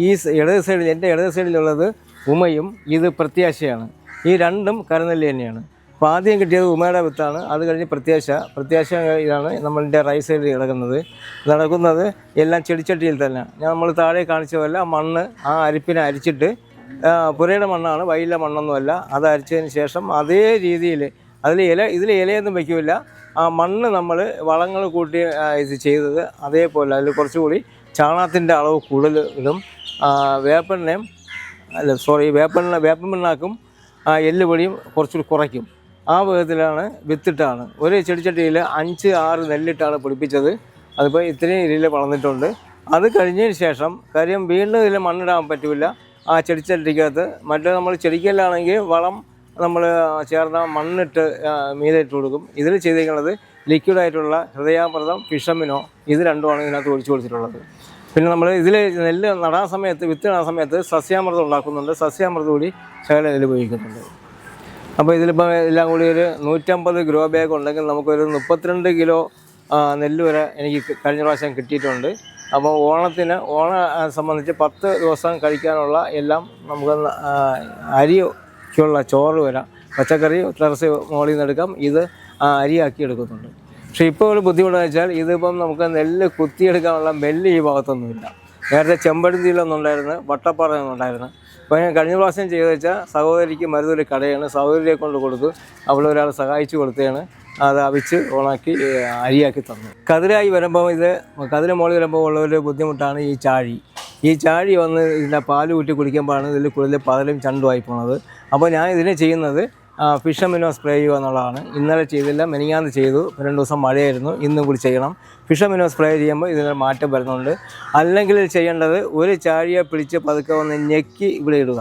ഈ എൻ്റെ ഇടത് സൈഡിലുള്ളത് ഉമയും ഇത് പ്രത്യാശയാണ്. ഈ രണ്ടും കരനെല്ല് തന്നെയാണ്. അപ്പോൾ ആദ്യം കിട്ടിയത് ഉമയുടെ വിത്താണ്, അത് കഴിഞ്ഞ് പ്രത്യാശ ഇതാണ് നമ്മളുടെ റൈറ്റ് സൈഡിൽ നടക്കുന്നത് എല്ലാം ചെടിച്ചട്ടിയിൽ തന്നെ. നമ്മൾ താഴെ കാണിച്ച പോലെ മണ്ണ് ആ അരിപ്പിനെ അരിച്ചിട്ട്, പുരയുടെ മണ്ണാണ്, വയലിലെ മണ്ണൊന്നുമല്ല. അത് അരിച്ചതിന് ശേഷം അതേ രീതിയിൽ ഇതിൽ ഇലയൊന്നും വയ്ക്കില്ല. ആ മണ്ണ് നമ്മൾ വളങ്ങൾ കൂട്ടി ഇത് ചെയ്തത് അതേപോലെ അതിൽ കുറച്ചുകൂടി ചാണകത്തിൻ്റെ അളവ് കൂടുതൽ ഇടും. വേപ്പമണ്ണാക്കും എല്ലുപൊടിയും കുറച്ചുകൂടി കുറയ്ക്കും. ആ വിധത്തിലാണ് വിത്തിട്ടാണ്. ഒരു ചെടിച്ചട്ടിയിൽ 5-6 നെല്ലിട്ടാണ് പിടിപ്പിച്ചത്. അതിപ്പോൾ ഇത്രയും രീതിയിൽ വളർന്നിട്ടുണ്ട്. അത് കഴിഞ്ഞതിന് ശേഷം കാര്യം വീണ്ടും ഇതിൽ മണ്ണിടാൻ പറ്റില്ല. ആ ചെടിച്ചട്ടിക്കകത്ത് മറ്റേ നമ്മൾ ചെടിക്കല്ലാണെങ്കിൽ വളം നമ്മൾ ചേർന്ന മണ്ണിട്ട് മീതെ ഇട്ട് കൊടുക്കും. ഇതിൽ ചെയ്തിരിക്കുന്നത് ലിക്വിഡായിട്ടുള്ള ഹൃദയാമൃതം, ഫിഷമിനോ ഇത് രണ്ടുമാണ് ഇതിനകത്ത് ഒഴിച്ചു കൊടുത്തിട്ടുള്ളത്. പിന്നെ നമ്മൾ ഇതിൽ നെല്ല് നടാൻ സമയത്ത്, വിത്ത് നടാൻ സമയത്ത് സസ്യാമൃതം ഉണ്ടാക്കുന്നുണ്ട്. സസ്യാമൃതം കൂടി ശകലം ഇതിൽ ഉപയോഗിക്കുന്നുണ്ട്. അപ്പോൾ ഇതിലിപ്പോൾ എല്ലാം കൂടി ഒരു 150 ഗ്രോ ബാഗ് ഉണ്ടെങ്കിൽ നമുക്കൊരു 32 കിലോ നെല്ല് വരെ എനിക്ക് കഴിഞ്ഞ പ്രാവശ്യം കിട്ടിയിട്ടുണ്ട്. അപ്പോൾ ഓണം സംബന്ധിച്ച് 10 ദിവസം കഴിക്കാനുള്ള എല്ലാം നമുക്ക് അരിക്കുള്ള ചോറ് വരാം, പച്ചക്കറി ടെറസ് മുകളിൽ നിന്ന് എടുക്കാം. ഇത് അരിയാക്കി എടുക്കുന്നുണ്ട്. പക്ഷേ ഇപ്പോൾ ഒരു ബുദ്ധിമുട്ടെന്ന് വെച്ചാൽ ഇതിപ്പം നമുക്ക് നെല്ല് കുത്തിയെടുക്കാനുള്ള മെല്ല് ഈ ഭാഗത്തൊന്നുമില്ല. നേരത്തെ ചെമ്പഴന്തിയിലൊന്നുണ്ടായിരുന്നു, വട്ടപ്പാറയൊന്നുണ്ടായിരുന്നു. അപ്പോൾ ഞാൻ കഴിഞ്ഞ പ്രാവശ്യം ചെയ്തെന്ന് വെച്ചാൽ സഹോദരിക്ക് മരുന്നൊരു കടയാണ്, സഹോദരിയെ കൊണ്ട് കൊടുത്തു. അവൾ ഒരാൾ സഹായിച്ചു കൊടുത്തതാണ്. അത് അവിച്ച് ഉണക്കി അരിയാക്കി തന്നു. കതിരായി വരുമ്പോൾ കതിര മുകളിൽ വരുമ്പോൾ ഉള്ളൊരു ബുദ്ധിമുട്ടാണ് ഈ ചാഴി വന്ന് ഇതിൻ്റെ പാല് കൂട്ടി കുടിക്കുമ്പോഴാണ് ഇതിൽ കൂടുതൽ പതലും ചണ്ടുമായി പോണത്. അപ്പോൾ ഞാൻ ഇതിനെ ചെയ്യുന്നത് ഫിഷമിനോ സ്പ്രേ ചെയ്യുക എന്നുള്ളതാണ്. ഇന്നലെ ചെയ്തില്ല, മെനിങ്ങാന്ന് ചെയ്തു. 2 ദിവസം മഴയായിരുന്നു, ഇന്നും കൂടി ചെയ്യണം. ഫിഷമിനോ സ്പ്രേ ചെയ്യുമ്പോൾ ഇതിന് മാറ്റം വരുന്നുണ്ട്. അല്ലെങ്കിൽ ചെയ്യേണ്ടത് ഒരു ചാഴിയെ പിടിച്ച് പതുക്കെ ഒന്ന് ഞെക്കി ഇവിടെ ഇടുക.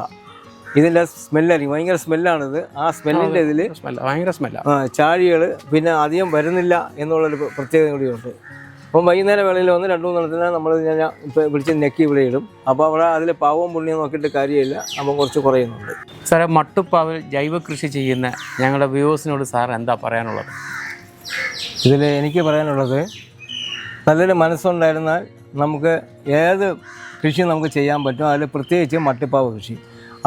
ഇതിൻ്റെ സ്മെല്ലായിരിക്കും, ഭയങ്കര സ്മെല്ലാണിത്. ആ സ്മെല്ലിൻ്റെ ഇതിൽ ഭയങ്കര സ്മെല്ലാണ്. ചാഴികൾ പിന്നെ അധികം വരുന്നില്ല എന്നുള്ളൊരു പ്രത്യേകത കൂടിയുണ്ട്. അപ്പം വൈകുന്നേരം വേളയിൽ വന്ന് 2-3 എണ്ണത്തിന് നമ്മൾ ഞാൻ ഇപ്പോൾ വിളിച്ച് ഞെക്കി ഇവിടെ ഇടും. അപ്പോൾ അവിടെ അതിൽ പാവവും പുണ്യം നോക്കിയിട്ട് കാര്യമില്ല, അപ്പം കുറച്ച് കുറയുന്നുണ്ട്. സാറേ, മട്ടുപ്പാവിൽ ജൈവ കൃഷി ചെയ്യുന്ന ഞങ്ങളുടെ വ്യൂവേഴ്സിനോട് സാർ എന്താ പറയാനുള്ളത്? ഇതിൽ എനിക്ക് പറയാനുള്ളത്, നല്ലൊരു മനസ്സുണ്ടായിരുന്നാൽ നമുക്ക് ഏത് കൃഷി നമുക്ക് ചെയ്യാൻ പറ്റും. അതിൽ പ്രത്യേകിച്ച് മട്ടുപ്പാവ് കൃഷി.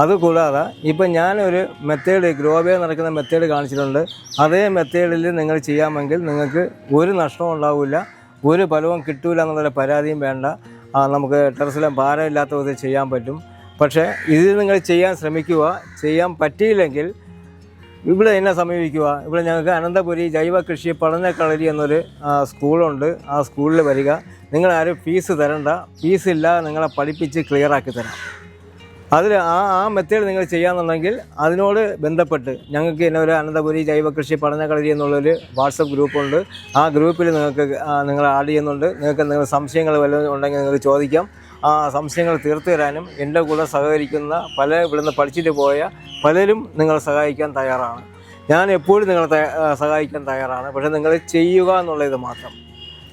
അതുകൂടാതെ ഇപ്പം ഞാനൊരു മെത്തേഡ്, ഗ്രോബേ നടക്കുന്ന മെത്തേഡ് കാണിച്ചിട്ടുണ്ട്. അതേ മെത്തേഡിൽ നിങ്ങൾ ചെയ്യാമെങ്കിൽ നിങ്ങൾക്ക് ഒരു നഷ്ടവും ഉണ്ടാവില്ല, ഒരു ഫലവും കിട്ടൂല എന്നുള്ളൊരു പരാതിയും വേണ്ട. നമുക്ക് ടെറസിലും ഭാരമില്ലാത്ത വിധത്തിൽ ചെയ്യാൻ പറ്റും. പക്ഷേ ഇത് നിങ്ങൾ ചെയ്യാൻ ശ്രമിക്കുക. ചെയ്യാൻ പറ്റിയില്ലെങ്കിൽ ഇവിടെ എന്നെ സമീപിക്കുക. ഇവിടെ ഞങ്ങൾക്ക് അനന്തപുരി ജൈവ കൃഷി പഠനക്കളരി എന്നൊരു സ്കൂളുണ്ട്. ആ സ്കൂളിൽ വരിക. നിങ്ങളാരും ഫീസ് തരണ്ട, ഫീസില്ല, നിങ്ങളെ പഠിപ്പിച്ച് ക്ലിയറാക്കി തരാം. അതിൽ ആ മെത്തേഡ് നിങ്ങൾ ചെയ്യാമെന്നുണ്ടെങ്കിൽ അതിനോട് ബന്ധപ്പെട്ട് ഞങ്ങൾക്ക് തന്നെ ഒരു അനന്തപുരി ജൈവ കൃഷി പഠനകളരി എന്നുള്ളൊരു വാട്സപ്പ് ഗ്രൂപ്പുണ്ട്. ആ ഗ്രൂപ്പിൽ നിങ്ങൾ ആഡ് ചെയ്യുന്നുണ്ട്. നിങ്ങൾക്ക് എന്തെങ്കിലും സംശയങ്ങൾ വല്ലതും ഉണ്ടെങ്കിൽ നിങ്ങൾക്ക് ചോദിക്കാം. ആ സംശയങ്ങൾ തീർത്തു തരാനും എൻ്റെ കൂടെ സഹകരിക്കുന്ന ഇവിടുന്ന് പഠിച്ചിട്ട് പോയ പലരും നിങ്ങളെ സഹായിക്കാൻ തയ്യാറാണ്. ഞാൻ എപ്പോഴും നിങ്ങളെ സഹായിക്കാൻ തയ്യാറാണ്. പക്ഷേ നിങ്ങൾ ചെയ്യുക എന്നുള്ളത് മാത്രം.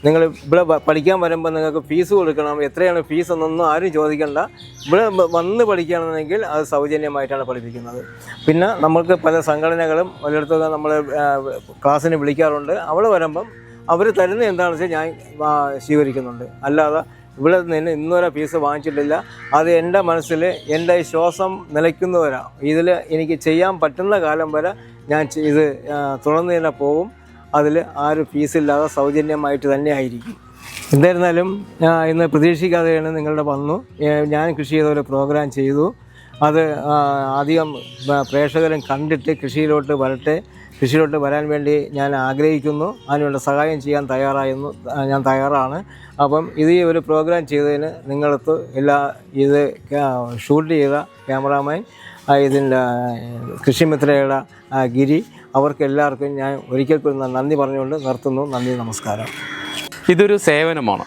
നിങ്ങൾ ഇവിടെ പഠിക്കാൻ വരുമ്പോൾ നിങ്ങൾക്ക് ഫീസ് കൊടുക്കണം, എത്രയാണ് ഫീസ് എന്നൊന്നും ആരും ചോദിക്കേണ്ട. ഇവിടെ വന്ന് പഠിക്കുകയാണെന്നുണ്ടെങ്കിൽ അത് സൗജന്യമായിട്ടാണ് പഠിപ്പിക്കുന്നത്. പിന്നെ നമ്മൾക്ക് പല സംഘടനകളും പലയിടത്തൊക്കെ നമ്മൾ ക്ലാസ്സിന് വിളിക്കാറുണ്ട്. അവിടെ വരുമ്പം അവർ തരുന്ന എന്താണെന്ന് വെച്ചാൽ ഞാൻ സ്വീകരിക്കുന്നുണ്ട്. അല്ലാതെ ഇവിടെ നിന്ന് ഇന്നുവരെ ഫീസ് വാങ്ങിച്ചിട്ടില്ല. അത് എൻ്റെ മനസ്സിൽ എൻ്റെ ശ്വാസം നിലയ്ക്കുന്നവരാ. ഇതിൽ എനിക്ക് ചെയ്യാൻ പറ്റുന്ന കാലം വരെ ഞാൻ ഇത് തുടർന്ന് തന്നെ പോകും. അതിൽ ആരും ഫീസില്ലാതെ സൗജന്യമായിട്ട് തന്നെ ആയിരിക്കും. എന്തായിരുന്നാലും ഇന്ന് പ്രതീക്ഷിക്കാതെയാണ് നിങ്ങളുടെ വന്നു. ഞാൻ കൃഷി ചെയ്ത ഒരു പ്രോഗ്രാം ചെയ്തു. അത് അധികം പ്രേക്ഷകരും കണ്ടിട്ട് കൃഷിയിലോട്ട് വരാൻ വേണ്ടി ഞാൻ ആഗ്രഹിക്കുന്നു. അതിനുള്ള സഹായം ചെയ്യാൻ ഞാൻ തയ്യാറാണ്. അപ്പം ഈ ഒരു പ്രോഗ്രാം ചെയ്തതിന് നിങ്ങൾക്ക് ഇത് ഷൂട്ട് ചെയ്ത ക്യാമറാമാൻ, ഇതിൻ്റെ കൃഷിമിത്രയുടെ ഗിരി, അവർക്കെല്ലാവർക്കും ഞാൻ ഒരിക്കൽ കൂടി നന്ദി പറഞ്ഞുകൊണ്ട് നിർത്തുന്നു. നന്ദി, നമസ്കാരം. ഇതൊരു സേവനമാണ്.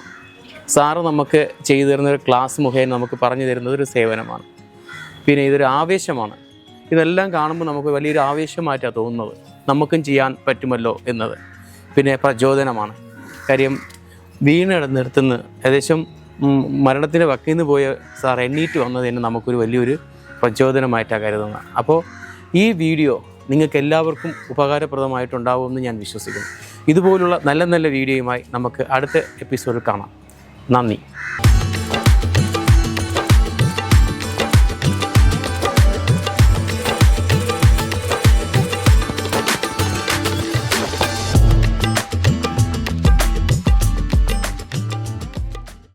സാറ് നമുക്ക് ചെയ്തു തരുന്നൊരു ക്ലാസ് മുഖേന നമുക്ക് പറഞ്ഞു തരുന്നത് ഒരു സേവനമാണ്. പിന്നെ ഇതൊരു ആവേശമാണ്. ഇതെല്ലാം കാണുമ്പോൾ നമുക്ക് വലിയൊരു ആവേശമായിട്ടാണ് തോന്നുന്നത്. നമുക്കും ചെയ്യാൻ പറ്റുമല്ലോ എന്നത്. പിന്നെ പ്രചോദനമാണ്. കാര്യം വീണെടുത്തുനിന്ന് ഏകദേശം മരണത്തിൻ്റെ വക്കിൽ നിന്ന് പോയ സാർ എണ്ണീറ്റ് വന്നത് തന്നെ നമുക്കൊരു വലിയൊരു പ്രചോദനമായിട്ടാണ് കരുതുന്നത്. അപ്പോൾ ഈ വീഡിയോ നിങ്ങൾക്ക് എല്ലാവർക്കും ഉപകാരപ്രദമായിട്ടുണ്ടാവുമെന്ന് ഞാൻ വിശ്വസിക്കുന്നു. ഇതുപോലുള്ള നല്ല നല്ല വീഡിയോയുമായി നമുക്ക് അടുത്ത എപ്പിസോഡിൽ കാണാം. നന്ദി.